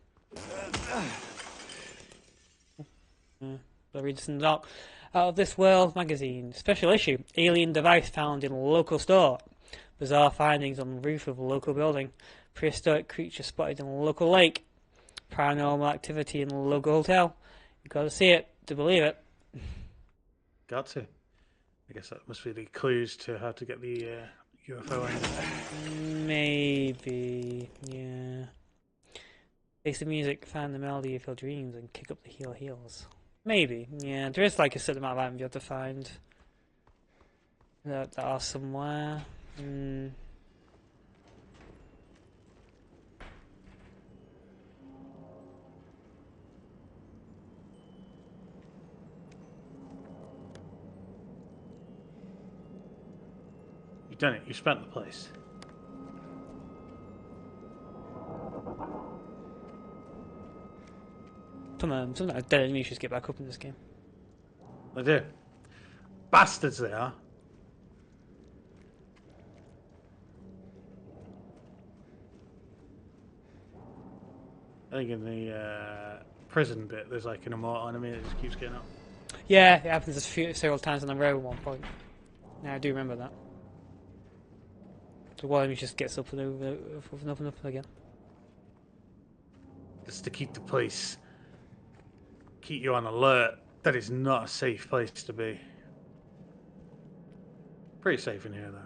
I'll read this in the dark. Out of This World magazine. Special issue. Alien device found in local store. Bizarre findings on the roof of a local building. Prehistoric creature spotted in a local lake. Paranormal activity in a local hotel. You've got to see it to believe it. Got to. I guess that must be the clues to how to get the UFO in. Maybe, yeah. Face the music, find the melody of your dreams, and kick up the heels. Maybe, yeah. There is like a certain amount of items you have to find that are somewhere. You've done it. You spent the place. Some dead enemies should get back up in this game. They do. Bastards they are. I think in the prison bit, there's like an immortal enemy that just keeps getting up. Yeah, it happens several times on the road at one point. Yeah, I do remember that. So one enemy just gets up and up again. Just to keep the place, keep you on alert. That is not a safe place to be. Pretty safe in here, though.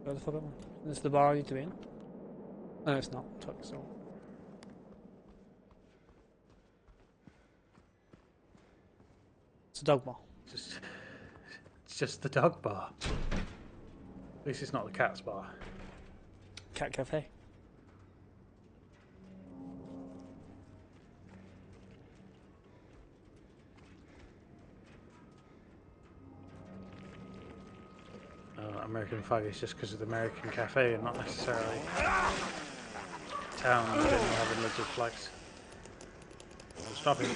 Where the fuck am I? This is the bar I need to be in? No, it's not. So. It's a dog bar. It's just the dog bar. At least it's not the cat's bar. Cat cafe. American flag is just because of the American cafe and not necessarily town in general having loads of flags. Stop it.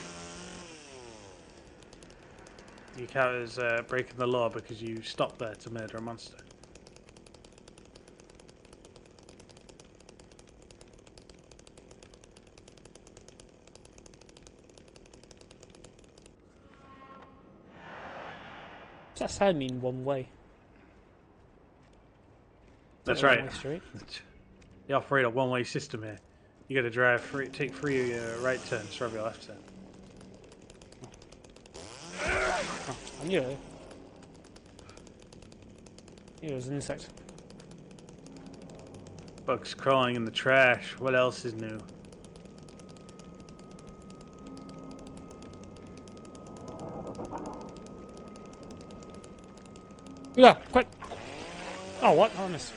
You count as breaking the law because you stopped there to murder a monster. Does that sign mean one way? That's Is it a right. one-way street? They operate a one-way system here. You got to drive free, take three right turns for every left turn. Oh, I knew it. It was an insect. Bugs crawling in the trash. What else is new? Yeah, quick! Oh, what? Oh, I missed.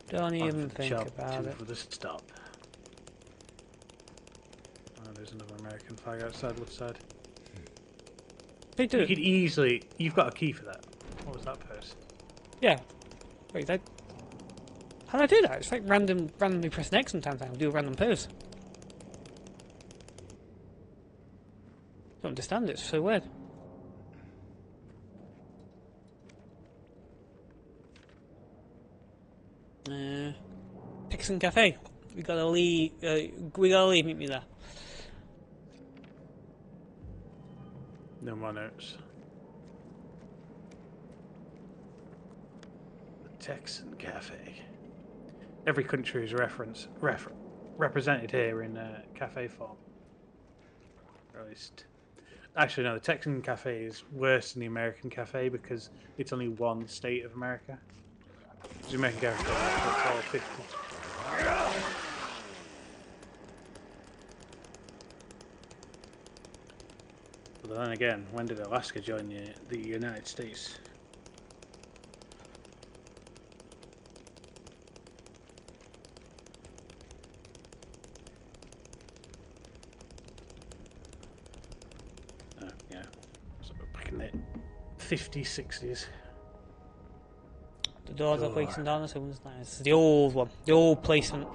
Don't even think about it. For the stop. Oh, there's another American flag outside. Which side? They do You it. could easily. You've got a key for that. What was that pose? Yeah. Wait, that. How do I do that? It's like randomly pressing X sometimes. I'll do a random pose. Don't understand it. It's so weird. Texan Cafe. We gotta leave. We gotta leave. Meet me there. No more notes. The Texan Cafe. Every country is represented here in cafe form. Or at least, actually, no. The Texan Cafe is worse than the American Cafe because it's only one state of America. The American Cafe is all 50. But then again, when did Alaska join the United States? Oh, yeah. So back in the 50s, 60s. The doors are facing down. This one's nice. The old one. The old placement.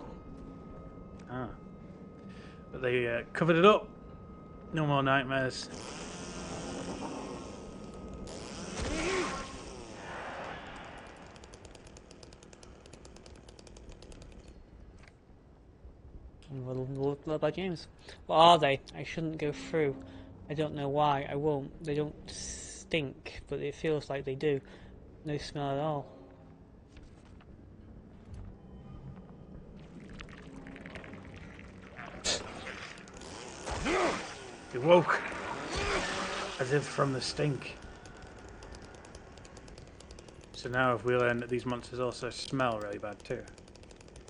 Ah. But they covered it up. No more nightmares. By James. What are they? I shouldn't go through. I don't know why. I won't. They don't stink, but it feels like they do. No smell at all. They woke. As if from the stink. So now if we learn that these monsters also smell really bad too.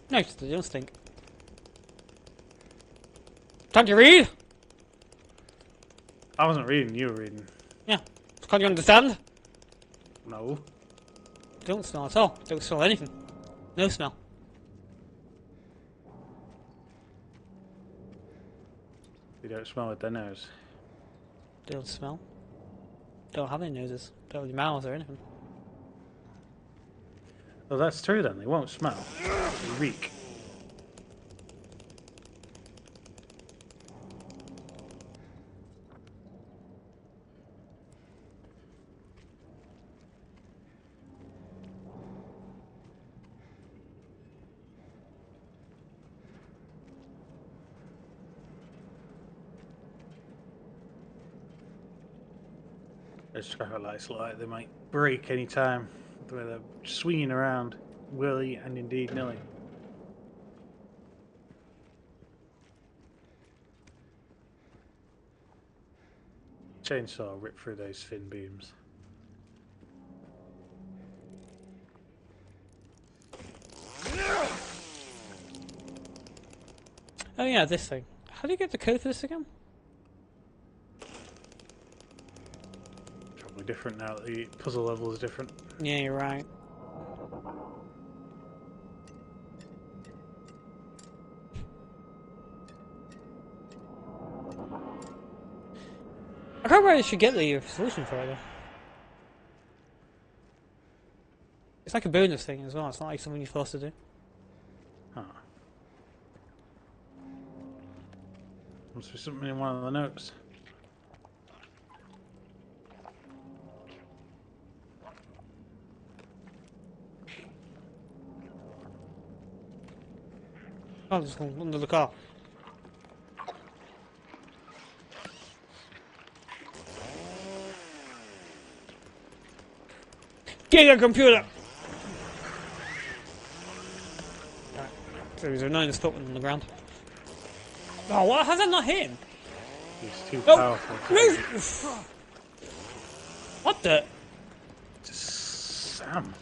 No, they don't stink. Can't you read? I wasn't reading, you were reading. Yeah. Can't you understand? No. They don't smell at all. Don't smell anything. No smell. They don't smell with their nose. They don't smell. Don't have any noses. Don't have any mouths or anything. Well, that's true then. They won't smell. They reek. Those traffic lights look like they might break any time. The way they're swinging around, willy and indeed nilly. Chainsaw rip through those thin beams. Oh yeah, this thing. How do you get the code for this again? Probably different now that the puzzle level is different. Yeah, you're right. I can't remember if you should get the solution for it though. It's like a bonus thing as well, it's not like something you're supposed to do. Oh. Must be something in one of the notes. Oh, there's one under the car. Get your computer! Right. So he's annoying as fuck on the ground. Oh, what? How's that not him? He's too Oh, powerful. move! What the? Sam.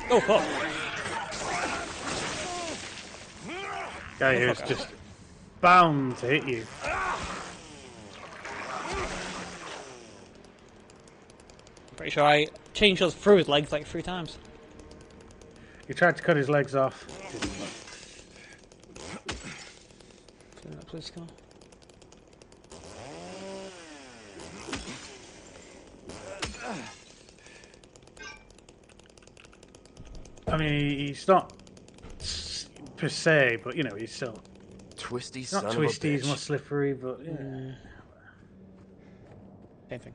Oh, fuck. Guy who's just bound to hit you. Pretty sure I changed those through his legs like 3 times. He tried to cut his legs off. In that police car. I mean, he's not per se, but you know, he's still Twisty not son of a twisty. He's bitch. more slippery, but yeah. Same thing.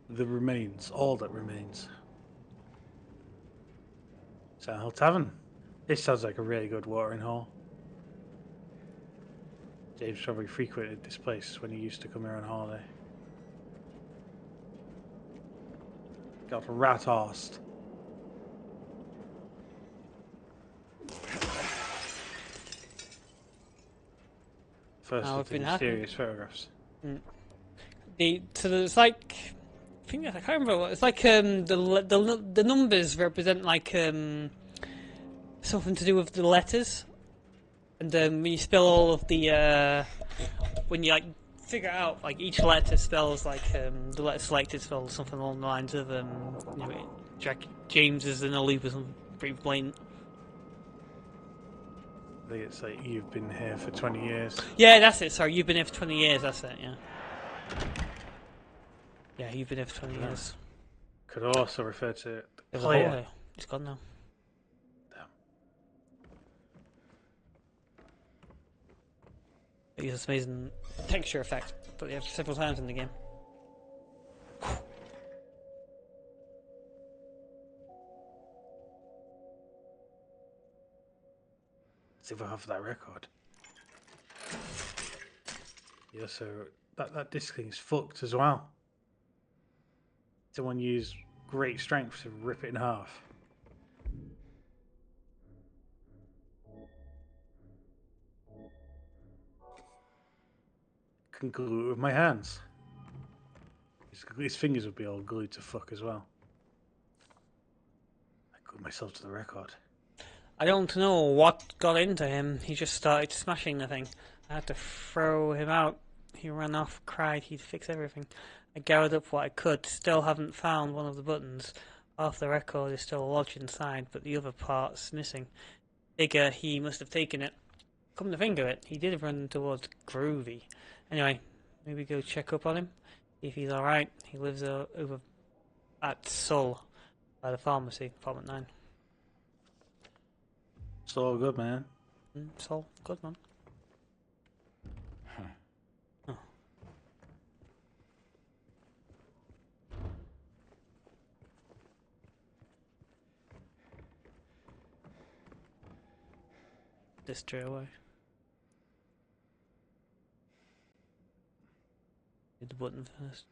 The remains, all that remains. Sound Tavern. This sounds like a really good watering hole. James probably frequented this place when he used to come here on holiday. Got rat-arsed. First Now of we've the been happy. mysterious photographs. It's like I think I can't remember what it's like. The numbers represent like something to do with the letters, and when you spell all of the when you like figure out like each letter spells like the letter selected spells something along the lines of you know, James is in a loop or something pretty blatant. I think it's like you've been here for 20 years. Yeah, that's it. Sorry, you've been here for 20 years. That's it. Yeah. Yeah, you've been here for 20 years. Could also refer to the There's a hole player. here. It's gone now. It uses this amazing texture effect, but they have several times in the game. See if I have that record. Yeah, so that disc thing's fucked as well. Someone used great strength to rip it in half. Can glue it with my hands. His fingers would be all glued to fuck as well. I glued myself to the record. I don't know what got into him. He just started smashing the thing. I had to throw him out. He ran off, cried he'd fix everything. I gathered up what I could. Still haven't found one of the buttons. Half the record is still lodged inside, but the other part's missing. Figure he must have taken it. Come to think of it, he did run towards Groovy. Anyway, maybe go check up on him, see if he's alright. He lives over at Seoul, by the pharmacy, apartment 9. It's all good, man. Seoul, good man. Oh. This straight away. Hit the button first.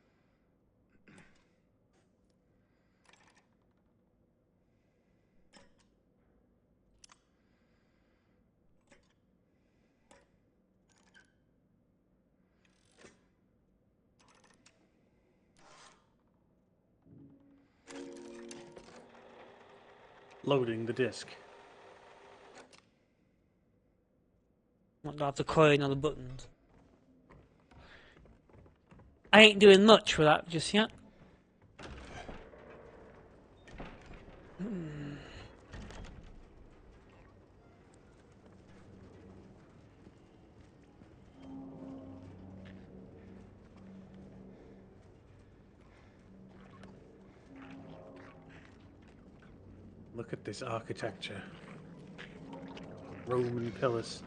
Loading the disc. Might have the coin on the buttons. I ain't doing much with that just yet. Look at this architecture. Roman pillars.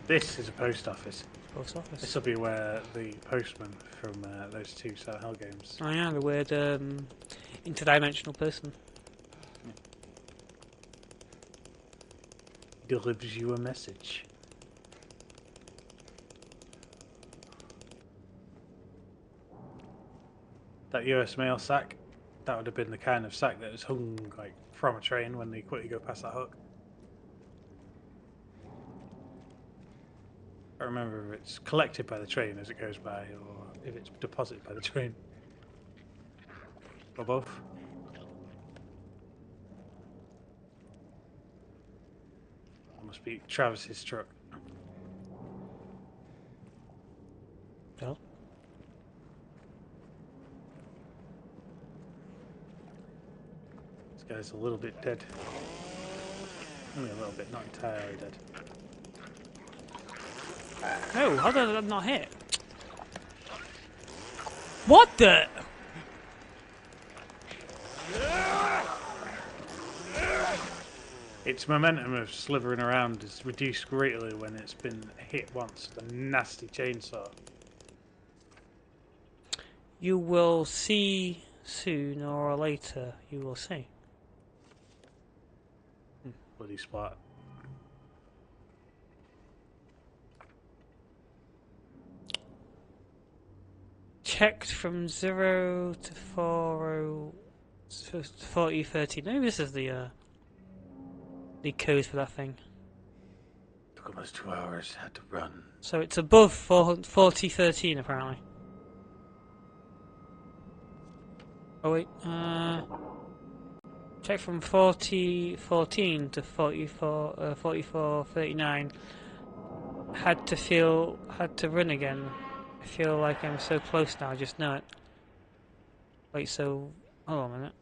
This is a post office. Post office. This will be where the postman from those two Silent Hill games. Oh yeah, the weird interdimensional person. Delivers you a message. That US mail sack, that would have been the kind of sack that was hung like from a train when they quickly go past that hook. I don't remember if it's collected by the train as it goes by or if it's deposited by the train. Or both. That must be Travis's truck. Oh. This guy's a little bit dead. Only a little bit, not entirely dead. Oh, how did that not hit? What the? Its momentum of slithering around is reduced greatly when it's been hit once with a nasty chainsaw. You will see sooner or later. You will see. Bloody splat. Checked from 0 to 4013. Maybe this is the code for that thing. Took almost 2 hours, had to run. So it's above 4013 apparently. Oh wait, check from 4014 to 4439. Had to run again. I feel like I'm so close now, I just know it. Wait, so hold on a minute.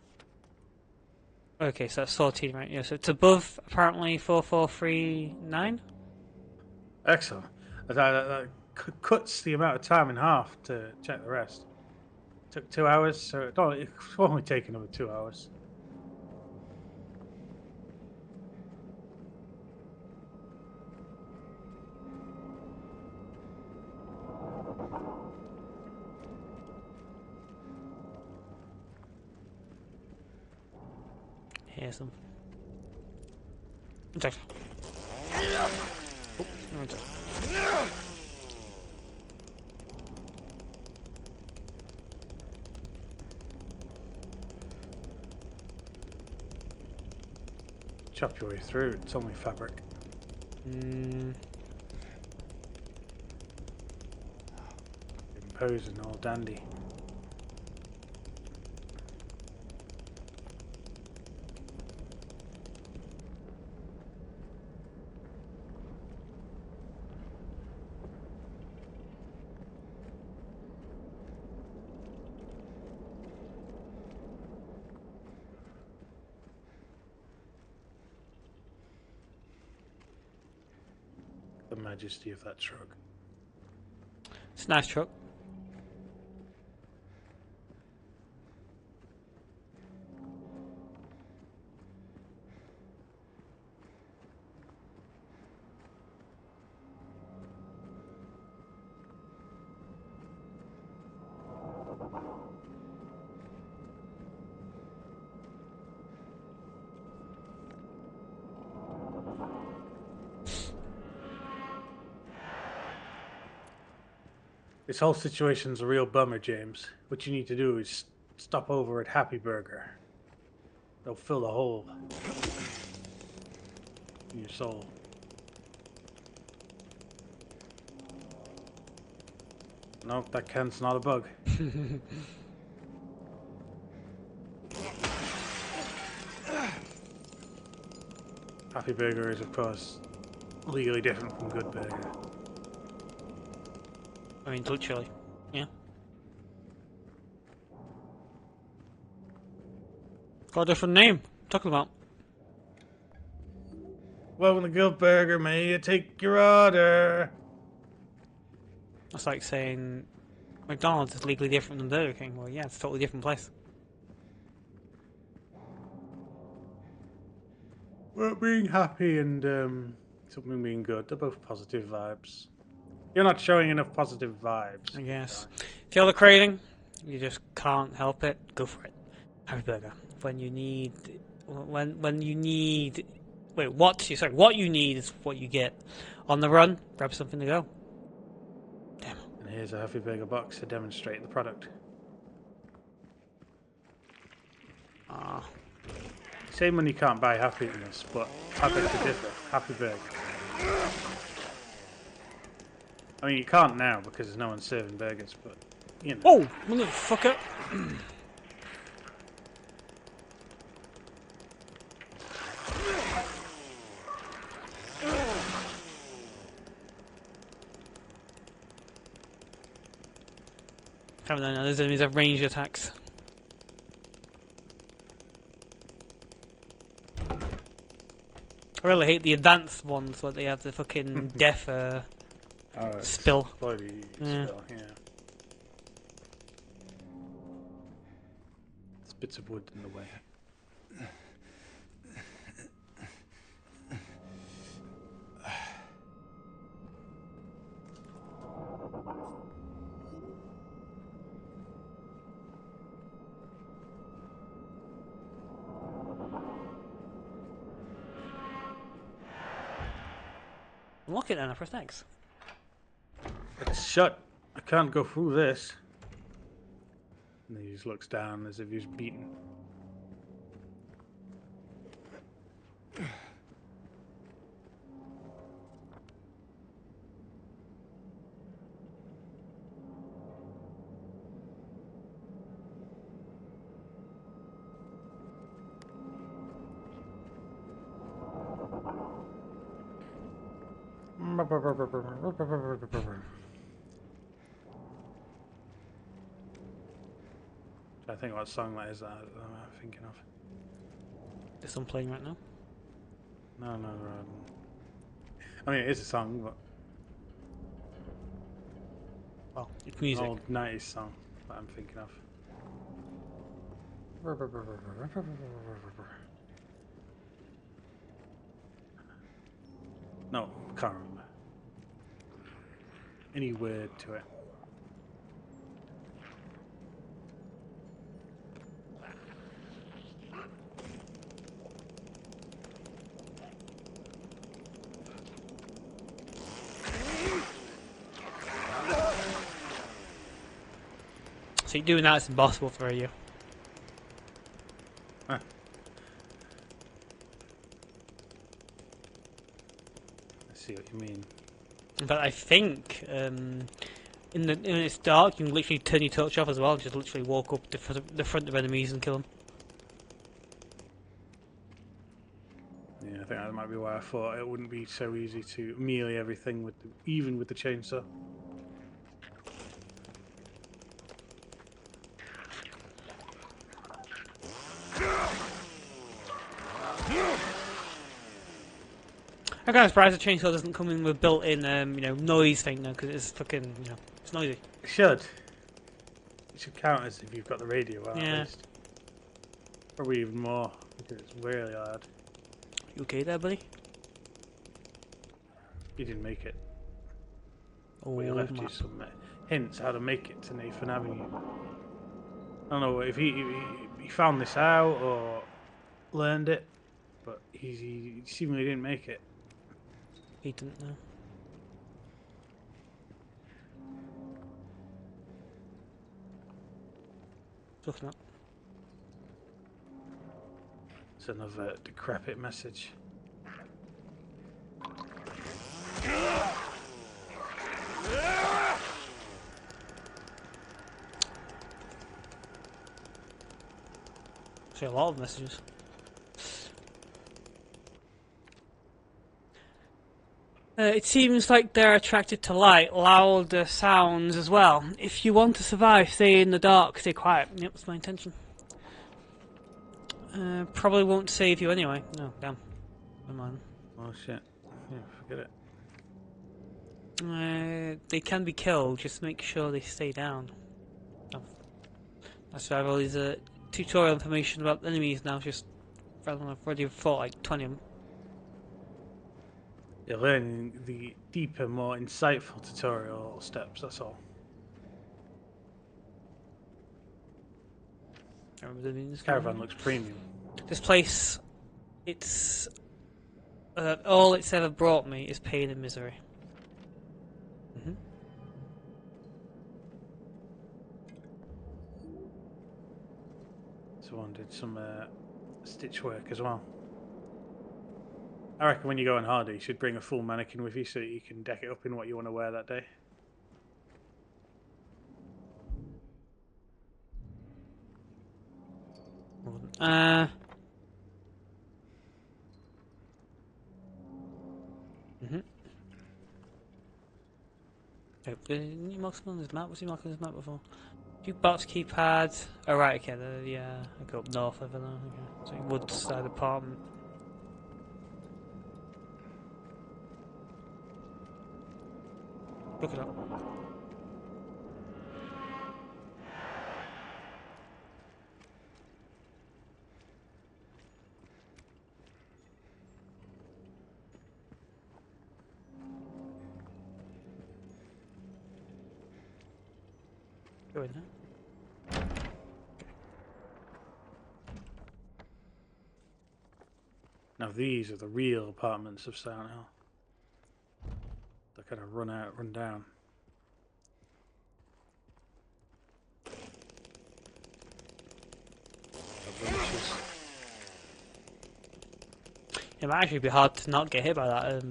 Okay, so that's 14, right? Yeah, so it's above apparently 4439. Excellent. That cuts the amount of time in half to check the rest. Took 2 hours, so it's only taken over 2 hours. Here's them. Okay. Oh, okay. Chop your way through, it's only fabric. Imposing, all dandy. The majesty of that truck. It's a nice truck. This whole situation's a real bummer, James. What you need to do is stop over at Happy Burger. They'll fill the hole in your soul. No, that can's not a bug. Happy Burger is, of course, legally different from Good Burger. I mean, literally. Yeah. Got a different name. Talking about. Welcome to Good Burger, may you take your order? That's like saying McDonald's is legally different than Burger King. Well, yeah, it's a totally different place. Well, being happy and something being good, they're both positive vibes. You're not showing enough positive vibes. I guess. If you have a craving, you just can't help it, go for it. Happy Burger. When you need... When you need... Wait, what you need is what you get. On the run, grab something to go. Damn. And here's a Happy Burger box to demonstrate the product. Ah. Same when you can't buy happiness, but I beg to differ. Happy Burger. I mean, you can't now because there's no one serving burgers, but, you know. Oh, motherfucker! Haven't known those enemies have ranged attacks. I really hate the advanced ones where they have the fucking death spill. Bloody Yeah. spill, yeah. There's bits of wood in the way. Unlock it then, I press X. It's shut. I can't go through this. And he just looks down as if he's beaten. I think what song that is that I'm thinking of. This one playing right now. No. I mean, it is a song, but Well, it's an music. old 90s song that I'm thinking of. No, can't remember. Any word to it. So you're doing that, it's impossible for you. Huh. I see what you mean. But I think when it's dark, you can literally turn your torch off as well. Just literally walk up the front of enemies and kill them. Yeah, I think that might be why I thought it wouldn't be so easy to melee everything with even with the chainsaw. I'm kind of surprised the chainsaw doesn't come in with built-in, noise thing though, because it's fucking, it's noisy. It should. It should count as if you've got the radio out Yeah. at least. Probably even more because it's really loud. You okay there, buddy? You didn't make it. Oh, We left you some hints how to make it to Nathan Avenue. I don't know if he found this out or learned it, but he seemingly didn't make it. He didn't know. Looking up. It's another decrepit message. See a lot of messages. It seems like they're attracted to light, louder sounds as well. If you want to survive, stay in the dark, stay quiet. Yep, that's my intention. Probably won't save you anyway. No, damn. Never mind. Oh shit. Yeah, forget it. They can be killed, just make sure they stay down. Oh. That's why I have all these tutorial information about enemies now, just I've already fought like 20 of them. You're learning the deeper, more insightful tutorial steps, that's all. I remember the names. Caravan looks premium. This place, it's all it's ever brought me is pain and misery. Mm-hmm. Someone did some stitch work as well. I reckon when you go on harder, you should bring a full mannequin with you so that you can deck it up in what you want to wear that day. Didn't you mark something on this map? Was he marking this map before? Jukebox keypad. Oh right, okay. Yeah, I go up north over there. Okay. So Woodside apartment. Look it up. Go in there. Now these are the real apartments of Silent Hill. They're kind of run down. It might actually be hard to not get hit by that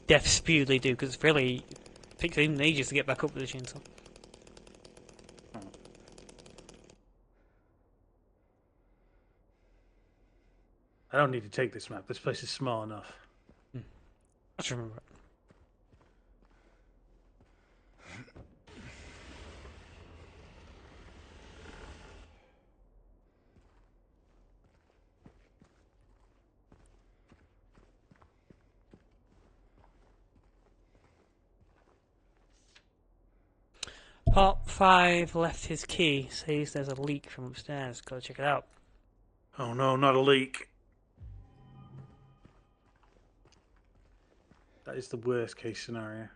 death spew they do, because it's really takes them ages to get back up with the chainsaw. I don't need to take this map. This place is small enough. I just remember it. Part 5 left his key. Says there's a leak from upstairs. Gotta check it out. Oh no, not a leak. That is the worst case scenario.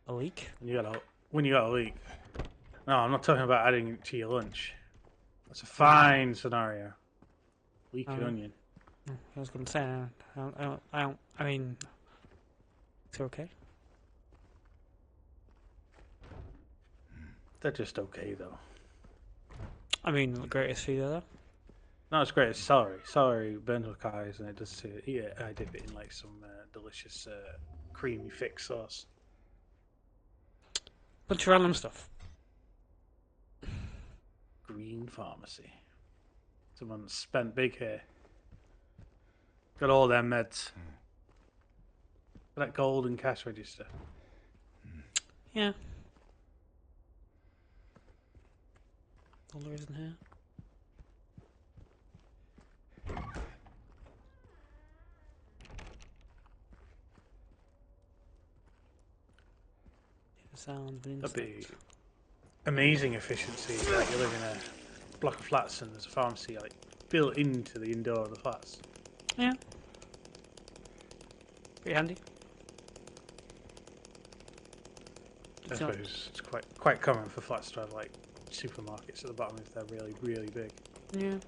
A leak? When you got a leak. No, I'm not talking about adding it to your lunch. That's a fine scenario. Leek and onion. I was gonna say, I mean, it's okay. They're just okay though. I mean, the greatest food ever. No, it's great. It's celery. Celery burns with eyes, and it does. Yeah, I dip it in like some delicious creamy thick sauce. Bunch of random stuff. Green pharmacy. Someone spent big here. Got all their meds. That golden cash register. Yeah. All there is in here. The sound of an That'd be insect. amazing efficiency. Like you live in a block of flats and there's a pharmacy like built into the indoor of the flats. Yeah. Pretty handy. I suppose it's quite common for flats to have like supermarkets at the bottom if they're really, really big. Yeah.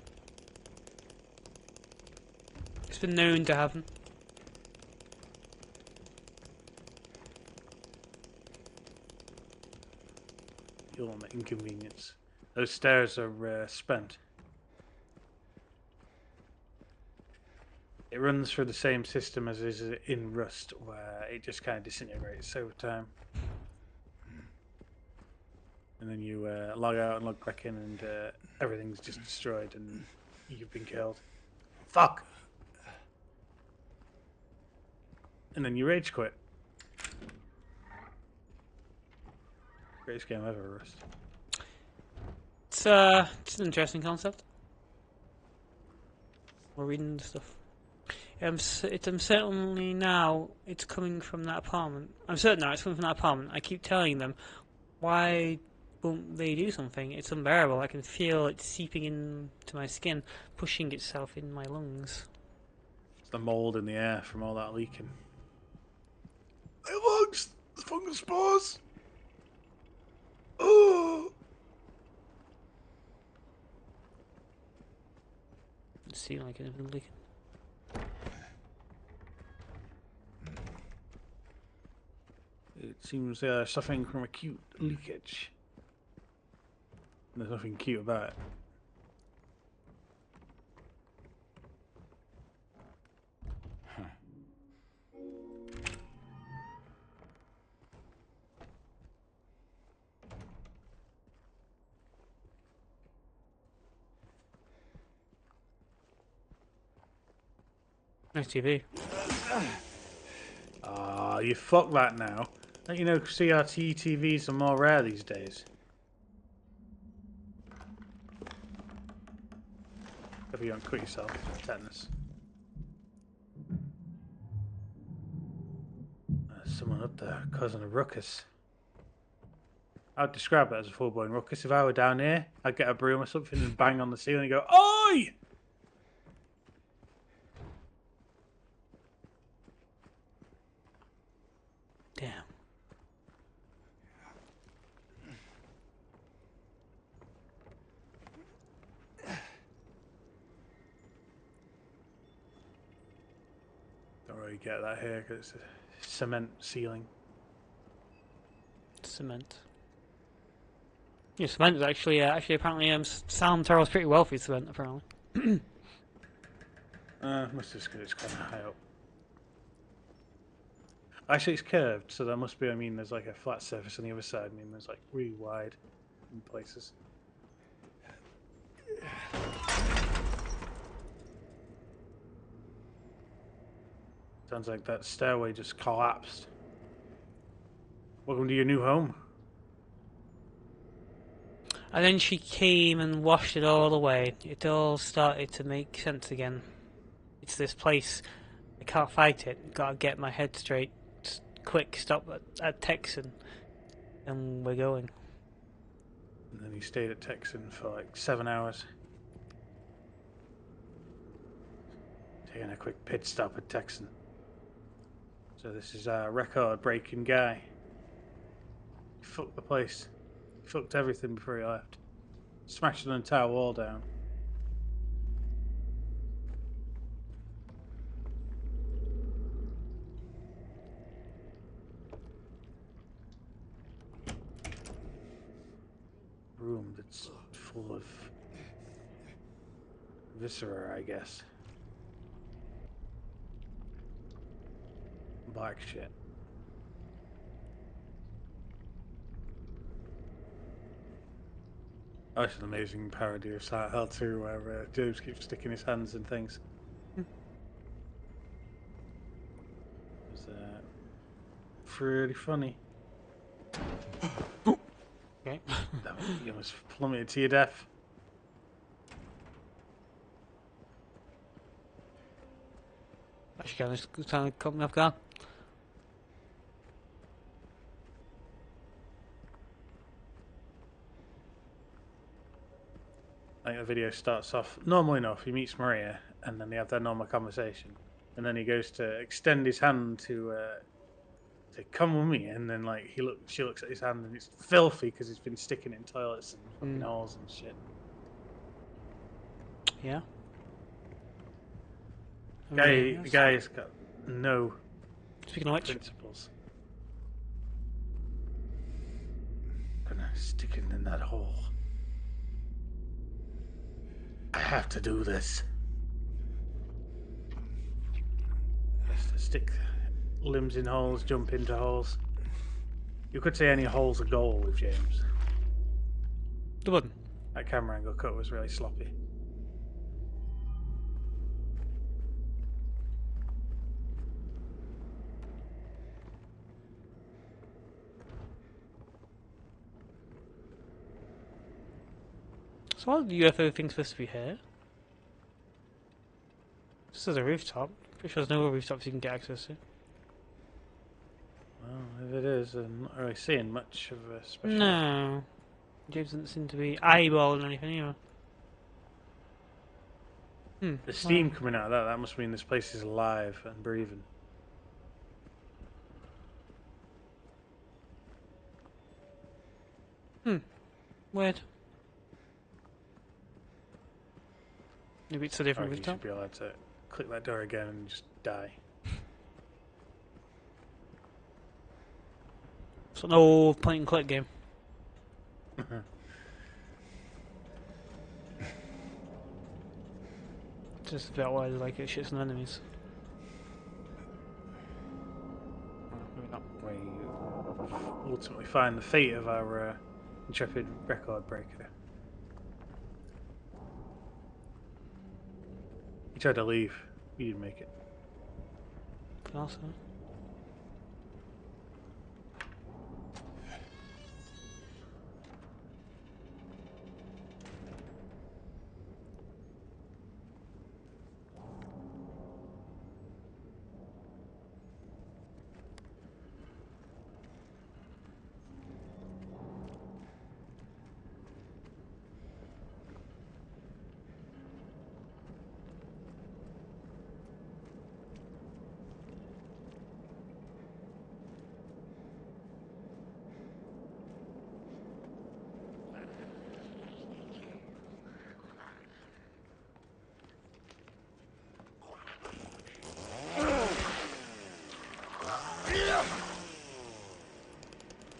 It's been known to happen. The ultimate inconvenience. Those stairs are spent. It runs through the same system as is in Rust, where it just kind of disintegrates over time. And then you log out and log back in, and everything's just destroyed, and you've been killed. Fuck! and then you rage quit. Greatest game ever, Rust. It's an interesting concept. We're reading the stuff. I'm certainly now it's coming from that apartment. I'm certain now it's coming from that apartment. I keep telling them, why won't they do something? It's unbearable. I can feel it seeping into my skin, pushing itself in my lungs. It's the mold in the air from all that leaking. My lungs! The fungal spores! Oh! It seems like it's been leaking. It seems suffering from acute leakage. There's nothing cute about it. Nice TV. Ah, you fuck that now. Don't you know CRT TVs are more rare these days? If you don't quit yourself, tetanus. There's someone up there causing a ruckus. I'd describe it as a full-blown ruckus. If I were down here, I'd get a broom or something and bang on the ceiling and go, "Oi!" Damn. Don't really get that here because it's a cement ceiling. Cement. Yeah, cement is actually apparently Salem Terrell's pretty wealthy cement apparently. Must just because it's kind of high up. Actually, it's curved, so there must be. I mean, there's like a flat surface on the other side. I mean, there's like really wide in places. Sounds like that stairway just collapsed. Welcome to your new home. And then she came and washed it all away. It all started to make sense again. It's this place. I can't fight it. Gotta get my head straight. Quick, stop at Texan. And we're going. And then he stayed at Texan for like 7 hours. Taking a quick pit stop at Texan. So this is a record-breaking guy. He fucked the place. He fucked everything before he left. Smashed an entire wall down. Room that's full of viscera, I guess. Black shit. Oh, it's an amazing parody of Silent Hill 2 where James keeps sticking his hands in things. It's pretty funny. Okay. You almost plummeted to your death. Actually, kind of caught me off guard. I think the video starts off normal enough. He meets Maria, and then they have their normal conversation, and then he goes to extend his hand to come with me, and then like she looks at his hand, and it's filthy because he's been sticking it in toilets and fucking holes and shit. Yeah. The guy's got no Speaking of which, principles. Gonna stick it in that hole. I have to do this. Has to stick limbs in holes, jump into holes. You could say any hole's a goal with James. the button. That camera angle cut was really sloppy. So what the UFO thing's supposed to be here? This is a rooftop. Pretty sure there's no rooftops you can get access to. Well, if it is, I'm not really seeing much of a special. No. James doesn't seem to be eyeballing anything either. The steam coming out of that must mean this place is alive and breathing. Weird. Maybe it's a I different reckon you rooftop. should be allowed to click that door again and just die. It's an old point and click game. Just about why they like it shits on enemies. Oh, maybe not. We ultimately find the fate of our intrepid record breaker. He tried to leave. He didn't make it. Can also.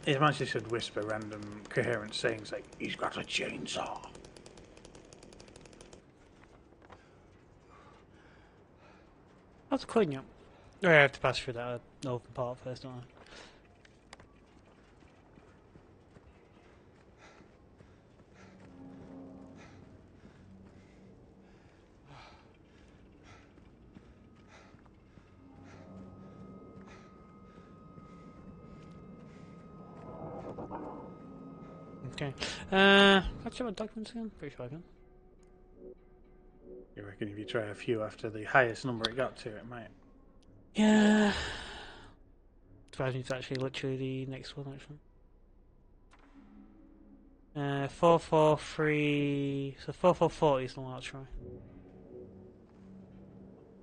His master should whisper random coherent sayings like, "He's got a chainsaw." How's the clean up? Oh, yeah, I have to pass through that open part first, don't I? Okay. Can I check my documents again? Pretty sure I can. You reckon if you try a few after the highest number it got to, it might? Yeah. Surprised me it's actually literally the next one, actually. 443. So 4440 is the one I'll try.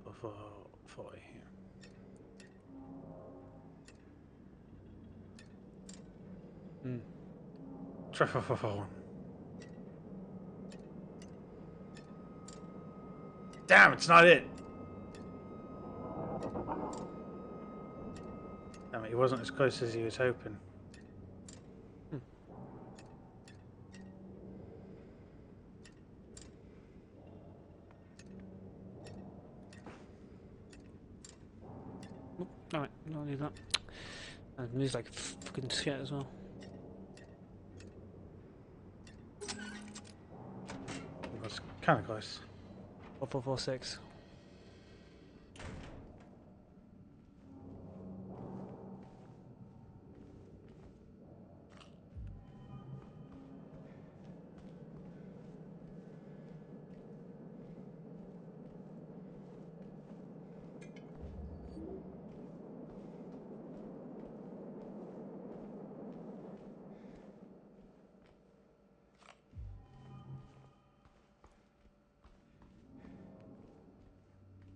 440. Hmm. Try 441. Damn, it's not it. Damn it, he wasn't as close as he was hoping. Alright, I'll leave that. And it moves like fucking shit as well. It was kind of close. 4446.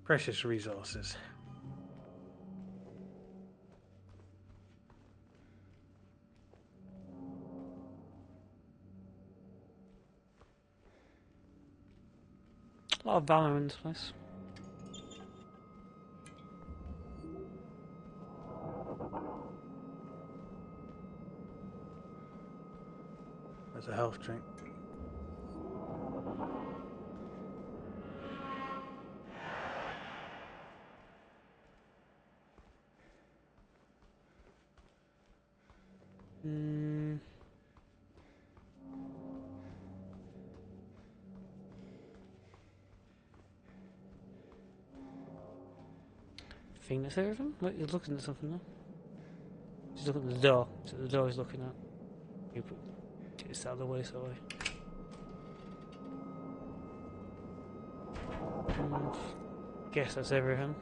Precious resources. A lot of valor in this place. There's a health drink. I think that's everything. Wait, you're looking at something now. He's looking at the door. So the door he's looking at. You put this out of the way, so way. Guess that's everything.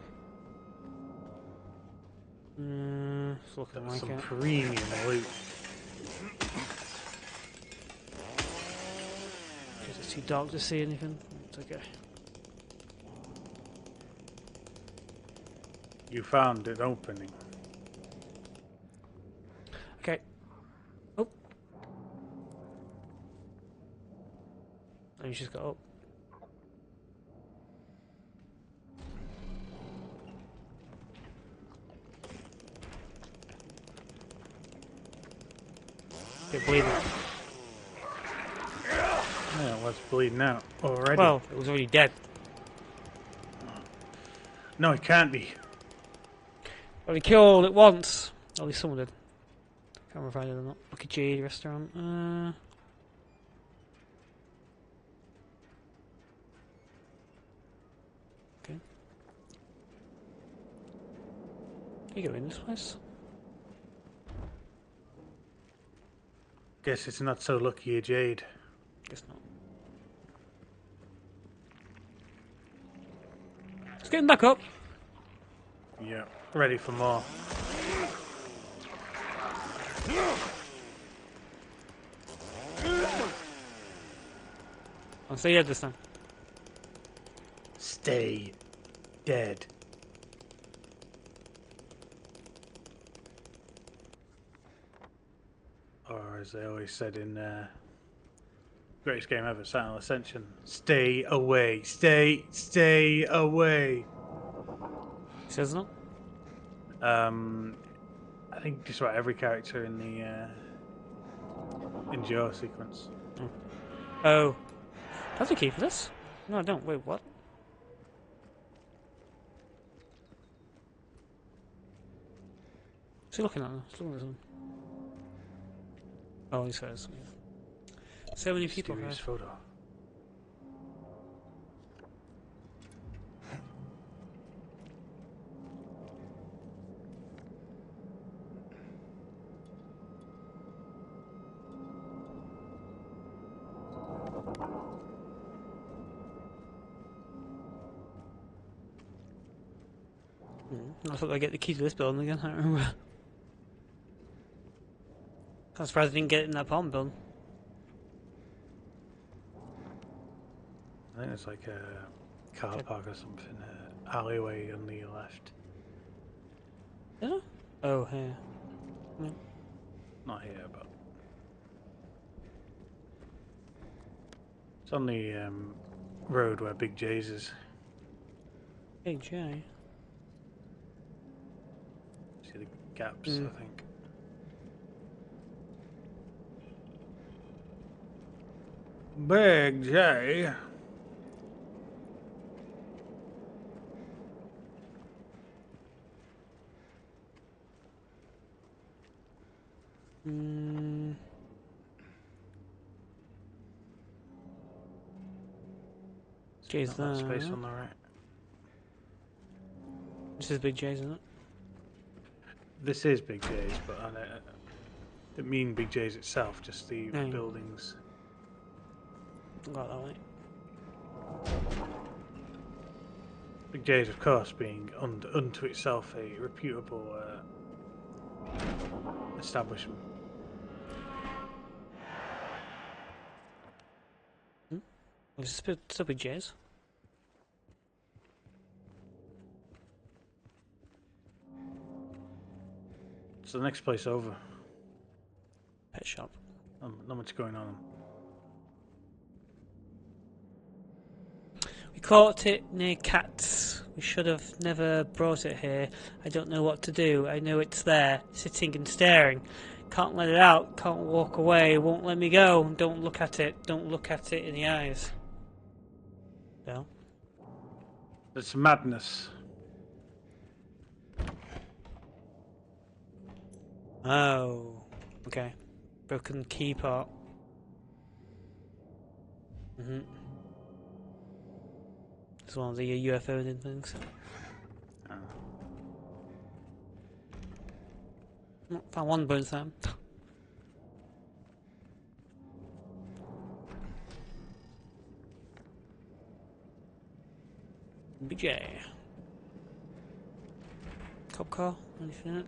It's looking like Some it. premium loot. Is it too dark to see anything? It's okay. You found an opening. Okay. Oh. Oh, you just got up. Get bleeding. Yeah, what's bleeding out already? Well, it was already dead. No, it can't be. But we killed all at once. At least someone did. Can't remember if I did or not. Lucky Jade restaurant. Okay. Can you go in this place? Guess it's not so lucky a Jade. Guess not. Let's get him back up. Yeah, ready for more. I'll stay dead this time. Stay dead. Or as they always said in greatest game ever, Sentinel Ascension, stay away, stay away. Says no. I think just about every character in the Joe sequence. Oh. That's a key for this? No, I don't. Wait, what? What's he looking at? He's looking at something. Oh, he says. So many people Mysterious here. photo. I thought I'd get the key to this building again. I don't remember. I'm surprised I didn't get it in that palm building. I think it's like a car park or something, alleyway on the left. Is it? Oh, here. Yeah. Not here, but it's on the road where Big J's is. Big J. See the gaps, I think. Big J. J's That there. space on the right. This is Big J's, isn't it? This is Big J's, but I don't mean Big J's itself, just the No. buildings. Got that right. Big J's, of course, being unto itself a reputable establishment. Is this still Big J's? It's the next place over. Pet shop. Not much going on. We caught it near cats. We should have never brought it here. I don't know what to do. I know it's there, sitting and staring. Can't let it out. Can't walk away. Won't let me go. Don't look at it. Don't look at it in the eyes. No. It's madness. Oh. Okay. Broken key part. It's one of the UFO things. Found one bone Sam. BJ. Cop car? Anything in it?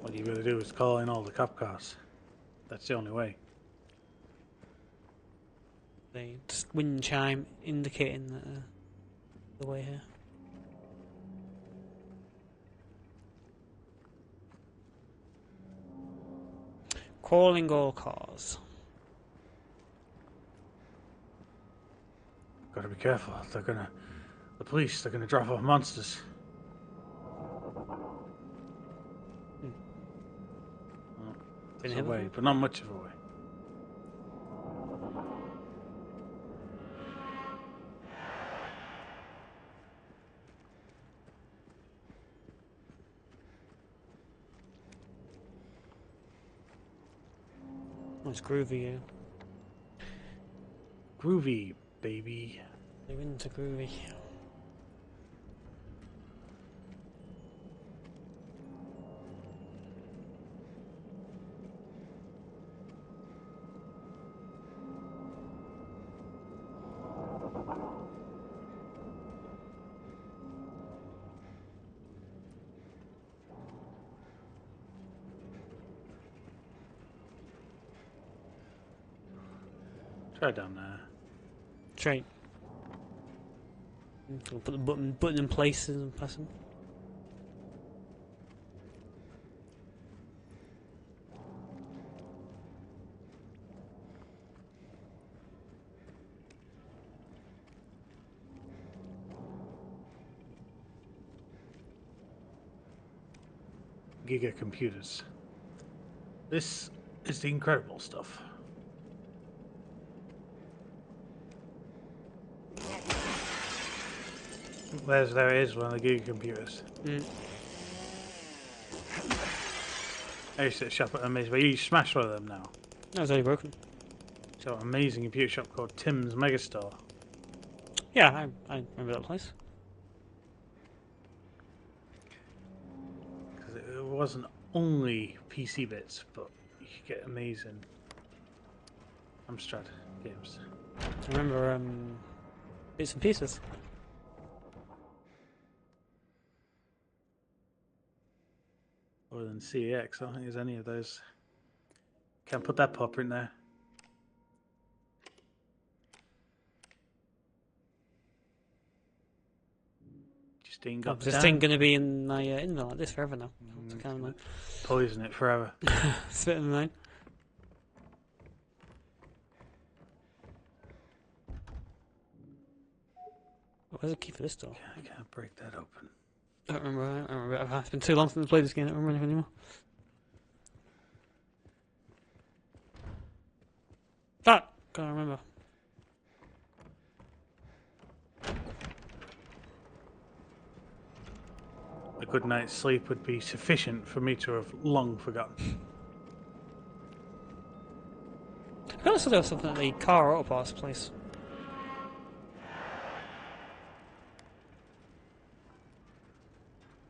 What you gotta do is call in all the cop cars. That's the only way. The wind chime indicating that the way here. Calling all cars. Gotta be careful. The police, they're gonna drop off monsters. Well, there's a way, but not much of a way. Oh, it's groovy, yeah. Groovy, baby. They're into groovy. Try down there. Straight. Put the button in place and press them. Giga computers. This is the incredible stuff. There it is, one of the Giga computers. I used to shop at Amazing, but you smashed one of them now. No, it's already broken. So, amazing computer shop called Tim's Megastore. Yeah, I remember that place. Because it wasn't only PC bits, but you could get amazing Amstrad games. I remember bits and pieces. Other than CEX, I don't think there's any of those. Can't put that popper in there. Just ain't got the This time. thing gonna be in my inval like this forever now. I can't remember. Poison it forever. Spit in the line. Where's the key for this door? I can't break that open. I don't remember. It's been too long since I played this game. I don't remember anything anymore. Ah! Can't remember. A good night's sleep would be sufficient for me to have long forgotten. I also there was something at the car auto parts place.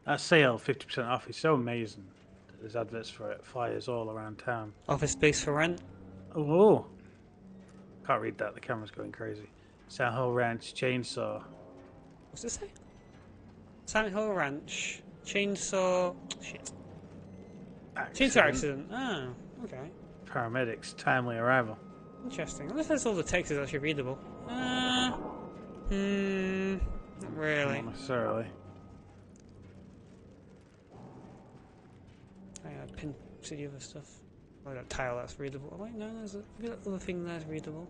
That sale, 50% off, is so amazing. There's adverts for it, flyers all around town. Office space for rent. Oh! Can't read that, the camera's going crazy. San Hill Ranch Chainsaw. What's this say? Silent Hill Ranch. Chainsaw. Shit. Chainsaw accident. Oh, okay. Paramedics, timely arrival. Interesting. Unless that's all the text is actually readable. Not really. Not necessarily. I pin to the other stuff. Oh, that tile that's readable. Oh, wait, no, there's a other thing that's readable.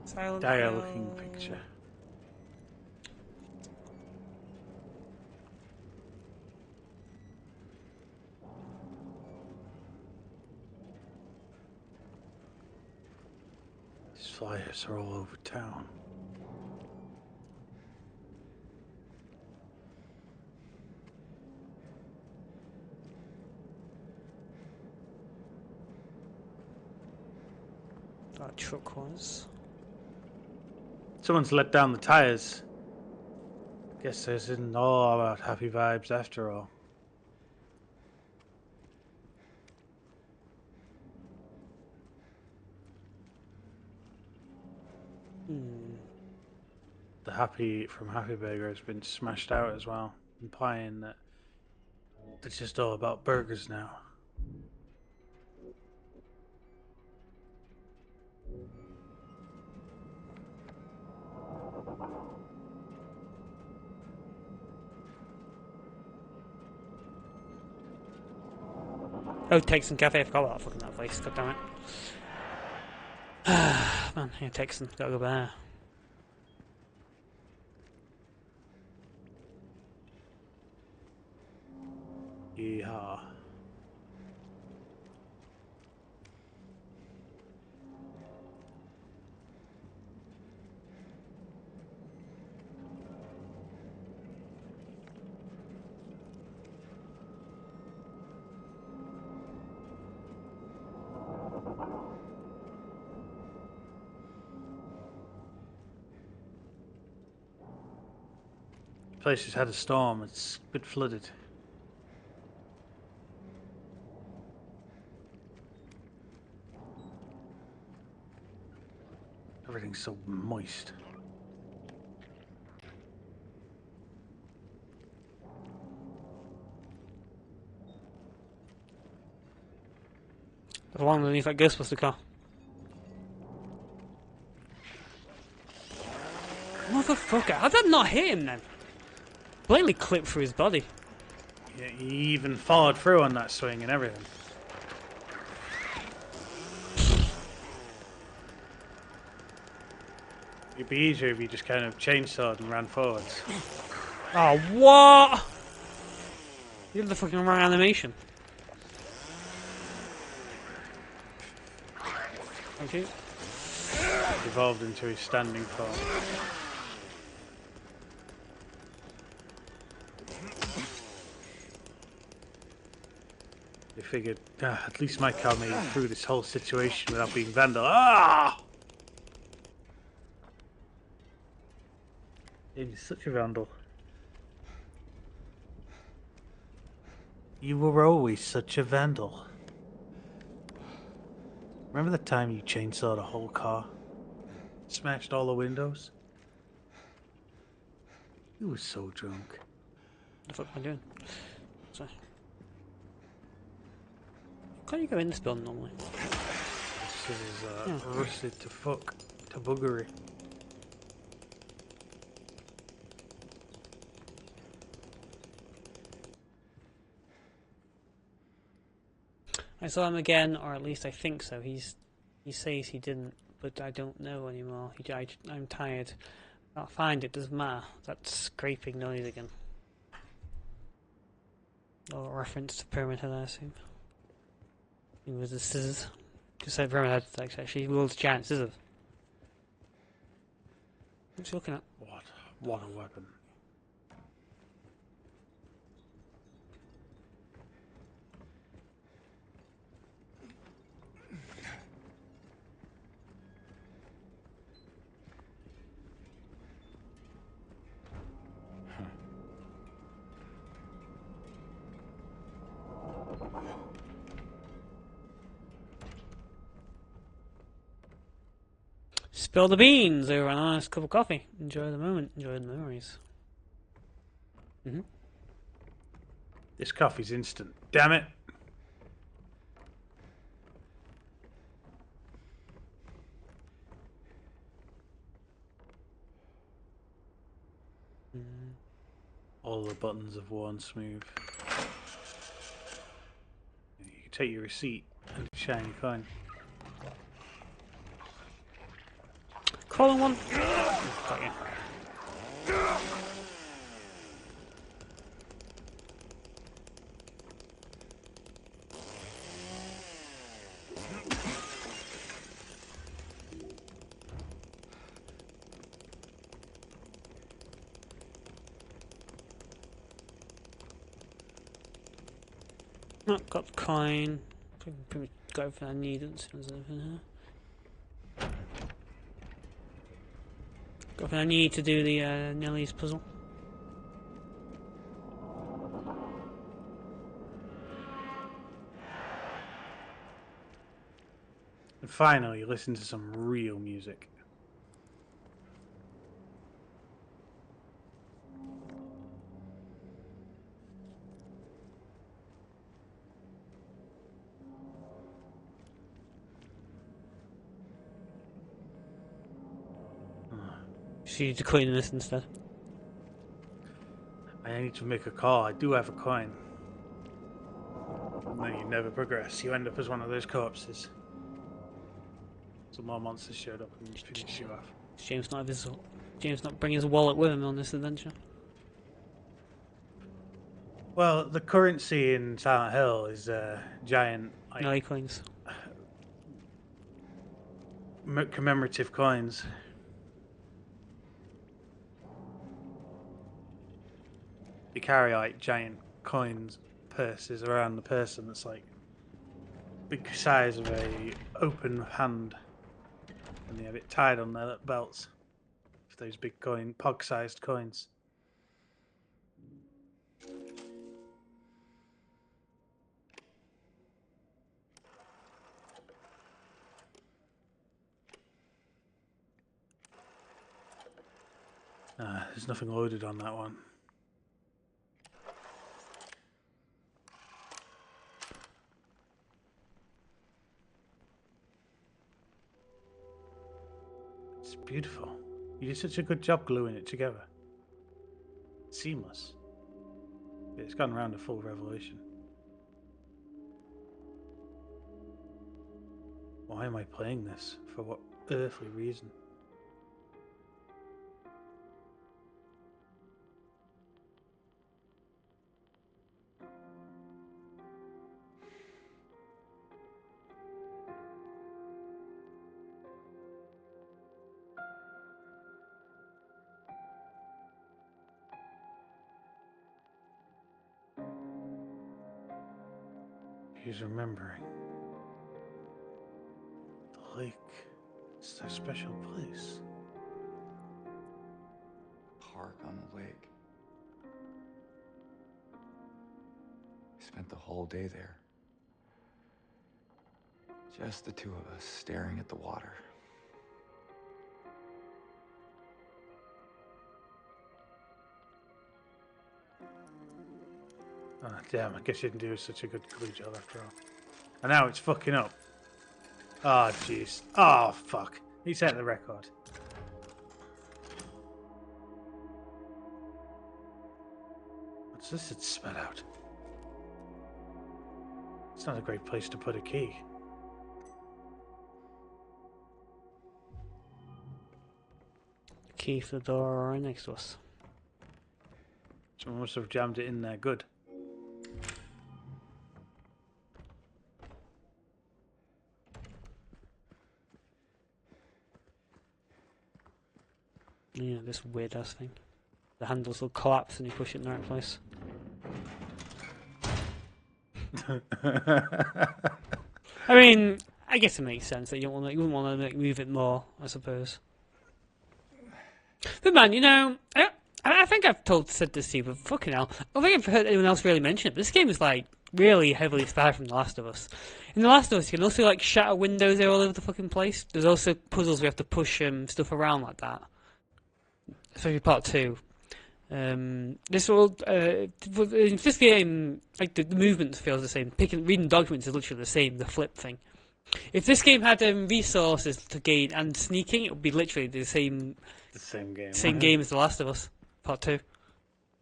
Silent Dire Hill. looking picture. These flyers are all over town. That truck was. Someone's let down the tires. Guess this isn't all about happy vibes after all. The Happy from Happy Burger has been smashed out as well, implying that it's just all about burgers now. Oh, Texan Cafe. I forgot about fucking that place. God damn it. Man, yeah, Texan. Gotta go there. Yeehaw. The place has had a storm. It's a bit flooded. Everything's so moist. The one underneath that Ghostbuster car. Motherfucker. How'd that not hit him then? Blatantly clipped through his body. Yeah, he even followed through on that swing and everything. It'd be easier if you just kind of chainsawed and ran forwards. Oh, what? You did the fucking wrong animation. Thank you. Evolved into his standing form. They figured, at least my car made it through this whole situation without being vandal. Ah! He's such a vandal. You were always such a vandal. Remember the time you chainsawed a whole car? Smashed all the windows? You were so drunk. What the fuck am I doing? Sorry. Can't you go in this building normally? This is rusted to fuck. To buggery. I saw him again, or at least I think so. He says he didn't, but I don't know anymore. I'm tired. I'll find it. Doesn't matter. That scraping noise again. Or a reference to Pyramid Head, I assume. It was the scissors. Just said Pyramid Head. Like actually, world's giant scissors. What's he looking at? What a weapon. Spill the beans over a nice cup of coffee. Enjoy the moment. Enjoy the memories. This coffee's instant. Damn it. All the buttons have worn smooth. You can take your receipt and a shiny coin. Crawling one. Got you. Oh, got the coin. Pretty much got everything I need. There's anything here. Got everything I need to do the Nellie's puzzle. And finally, listen to some real music. So you need to coin this instead. I need to make a call. I do have a coin. And then you never progress. You end up as one of those corpses. Some more monsters showed up and finished you off. James not bring his wallet with him on this adventure. Well, the currency in Silent Hill is giant, like, No coins. commemorative coins. You carry like giant coins, purses around the person that's like big size of a open hand, and they have it tied on their belts. For those big pog-sized coins. There's nothing loaded on that one. It's beautiful. You did such a good job gluing it together. Seamless. It's gone around a full revelation. Why am I playing this? For what earthly reason? He's remembering. The lake. It's a special place. Park on the lake. We spent the whole day there. Just the two of us staring at the water. Oh, damn, I guess you didn't do such a good glue job after all. And now it's fucking up. Oh, jeez. Oh, fuck. He set the record. What's this it's spat out? It's not a great place to put a key. Key for the door right next to us. Someone must have jammed it in there good. Yeah, this weird ass thing. The handles will collapse and you push it in the right place. I mean, I guess it makes sense that you wouldn't want to move it more, I suppose. But man, you know, I think I've said this to you, but fucking hell, I don't think I've heard anyone else really mention it. This game is like really heavily inspired from The Last of Us. In The Last of Us, you can also like shatter windows all over the fucking place. There's also puzzles where you have to push stuff around like that. Especially part 2. In this game, like the movement feels the same. Reading documents is literally the same. The flip thing. If this game had resources to gain and sneaking, it would be literally the same. The same game. Same game as The Last of Us, part 2.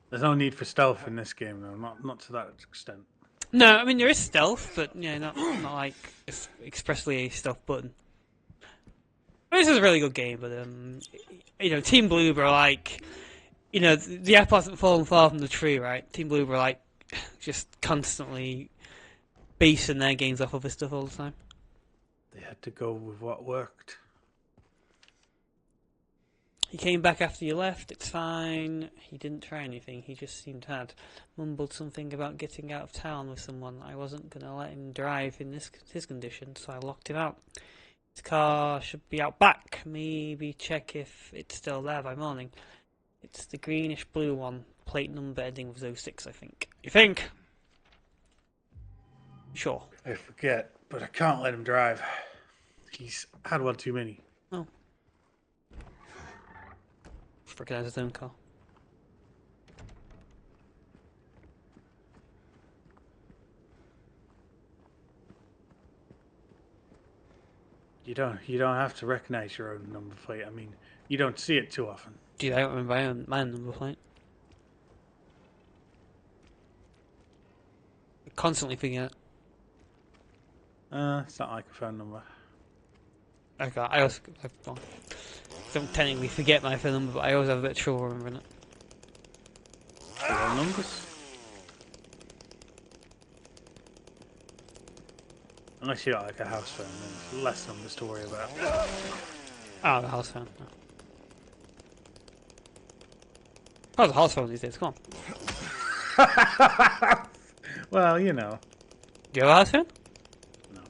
There's no need for stealth in this game, though. Not to that extent. No, I mean there is stealth, but yeah, not like expressly a stealth button. I mean, this is a really good game, but you know, Team Blue are like, you know, the apple hasn't fallen far from the tree, right? Team Blue are like just constantly basing their games off other stuff all the time. They had to go with what worked. He came back after you left, it's fine. He didn't try anything, he just seemed had mumbled something about getting out of town with someone. I wasn't going to let him drive in his condition, so I locked him out. His car should be out back. Maybe check if it's still there by morning. It's the greenish blue one, plate number ending with 06, I think. You think? Sure. I forget, but I can't let him drive. He's had one too many. Oh. Recognize his own car. You don't have to recognise your own number plate. I mean, you don't see it too often. Dude, I don't remember my own number plate. I constantly forget. It's not like a phone number. I also don't technically forget my phone number, but I always have a bit of trouble remembering it. Phone numbers. Unless you got like a house phone, then it's less numbers to worry about. Oh, the house phone. No. Oh, the house phone these days. Come on. Well, you know. Do you have a house phone? No.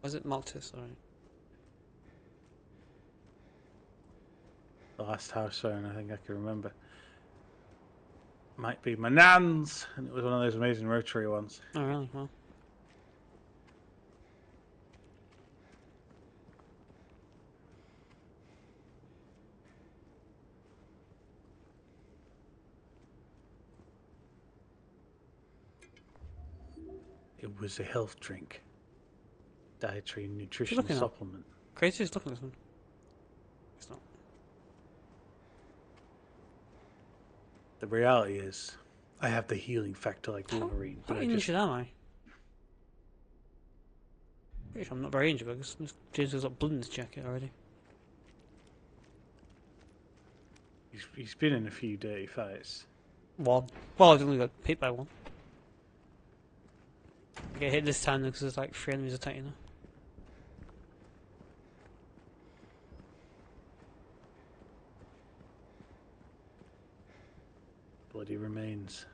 Was it Maltus? Sorry. The last house phone I think I can remember might be my nan's, and it was one of those amazing rotary ones. Oh, really? Well. It was a health drink. Dietary and nutrition looking at? supplement. Crazy just looking at this one. It's not. The reality is, I have the healing factor like Wolverine, How but I just injured am I? Pretty sure I'm not very injured because James has got blood in his jacket already. he's been in a few dirty fights. One. Well, I've only got hit by one. I get hit this time because there's like 3 enemies attacking now. Bloody remains.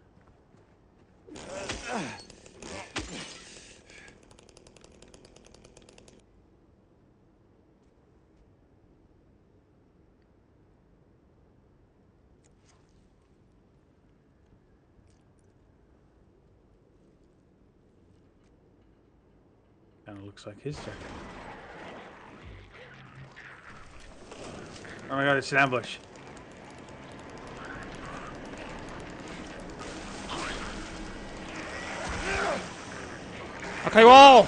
Kind of looks like his jacket. Oh my god, it's an ambush. Okay, whoa!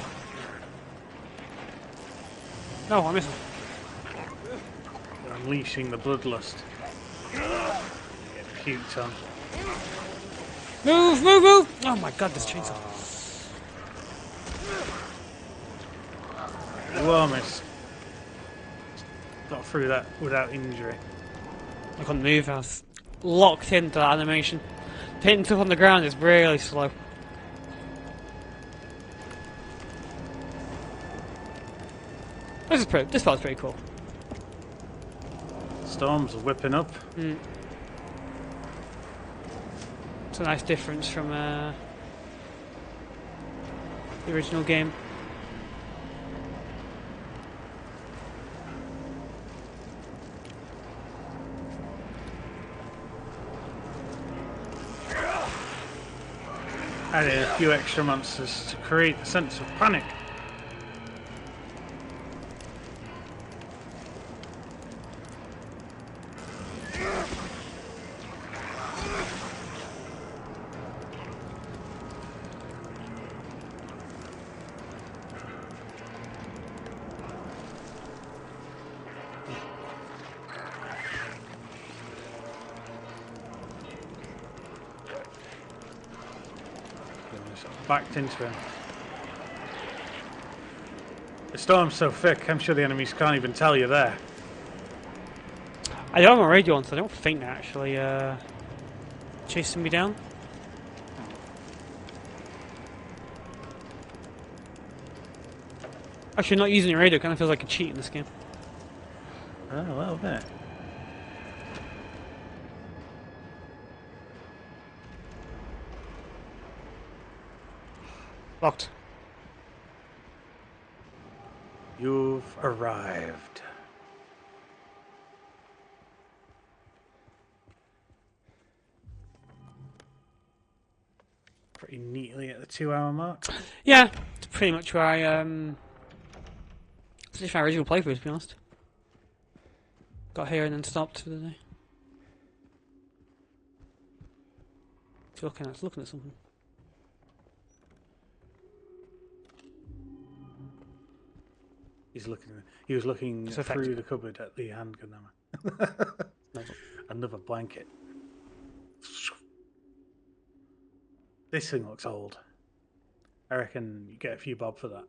No, I missed him. They're unleashing the bloodlust. Get puked on. Move, move, move! Oh my god, this chainsaw. You almost got through that without injury. I couldn't move, I was locked into that animation. Hitting stuff on the ground is really slow. This part's pretty cool. Storms are whipping up. It's a nice difference from the original game. Adding a few extra monsters to create a sense of panic. Backed into him. The storm's so thick, I'm sure the enemies can't even tell you're there. I don't have a radio on, so I don't think they're actually chasing me down. Actually, not using the radio kind of feels like a cheat in this game. Oh, a little bit. Locked. You've arrived. Pretty neatly at the 2-hour mark. Yeah, it's pretty much where I it's just my original playthrough, to be honest. Got here and then stopped for the day. looking at something. He's looking. He was looking It's through the cupboard at the handgun hammer. Another blanket. This thing looks old. I reckon you get a few bob for that.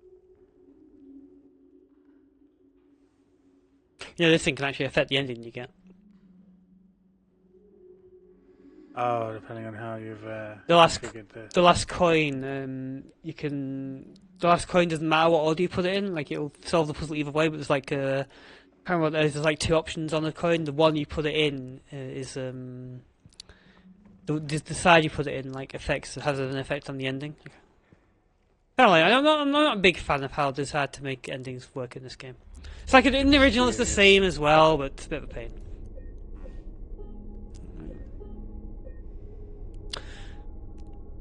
You know, this thing can actually affect the ending you get. Oh, depending on how you've configured The last coin, you can. The last coin doesn't matter what order you put it in. Like it'll solve the puzzle either way. But there's like I can't remember what there's like 2 options on the coin. The one you put it in is the side you put it in like has an effect on the ending. Kind of like I'm not a big fan of how it's hard to make endings work in this game. It's like in the original, it's the same as well, but it's a bit of a pain.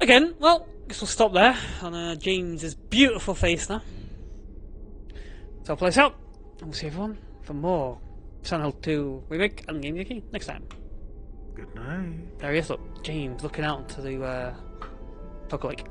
Again, well, I guess we'll stop there on James's beautiful face now. So I'll play this out, and we'll see everyone for more Channel 2 Remake and Game-Geki next time. Good night. There he is, look, James looking out into the Poker Lake.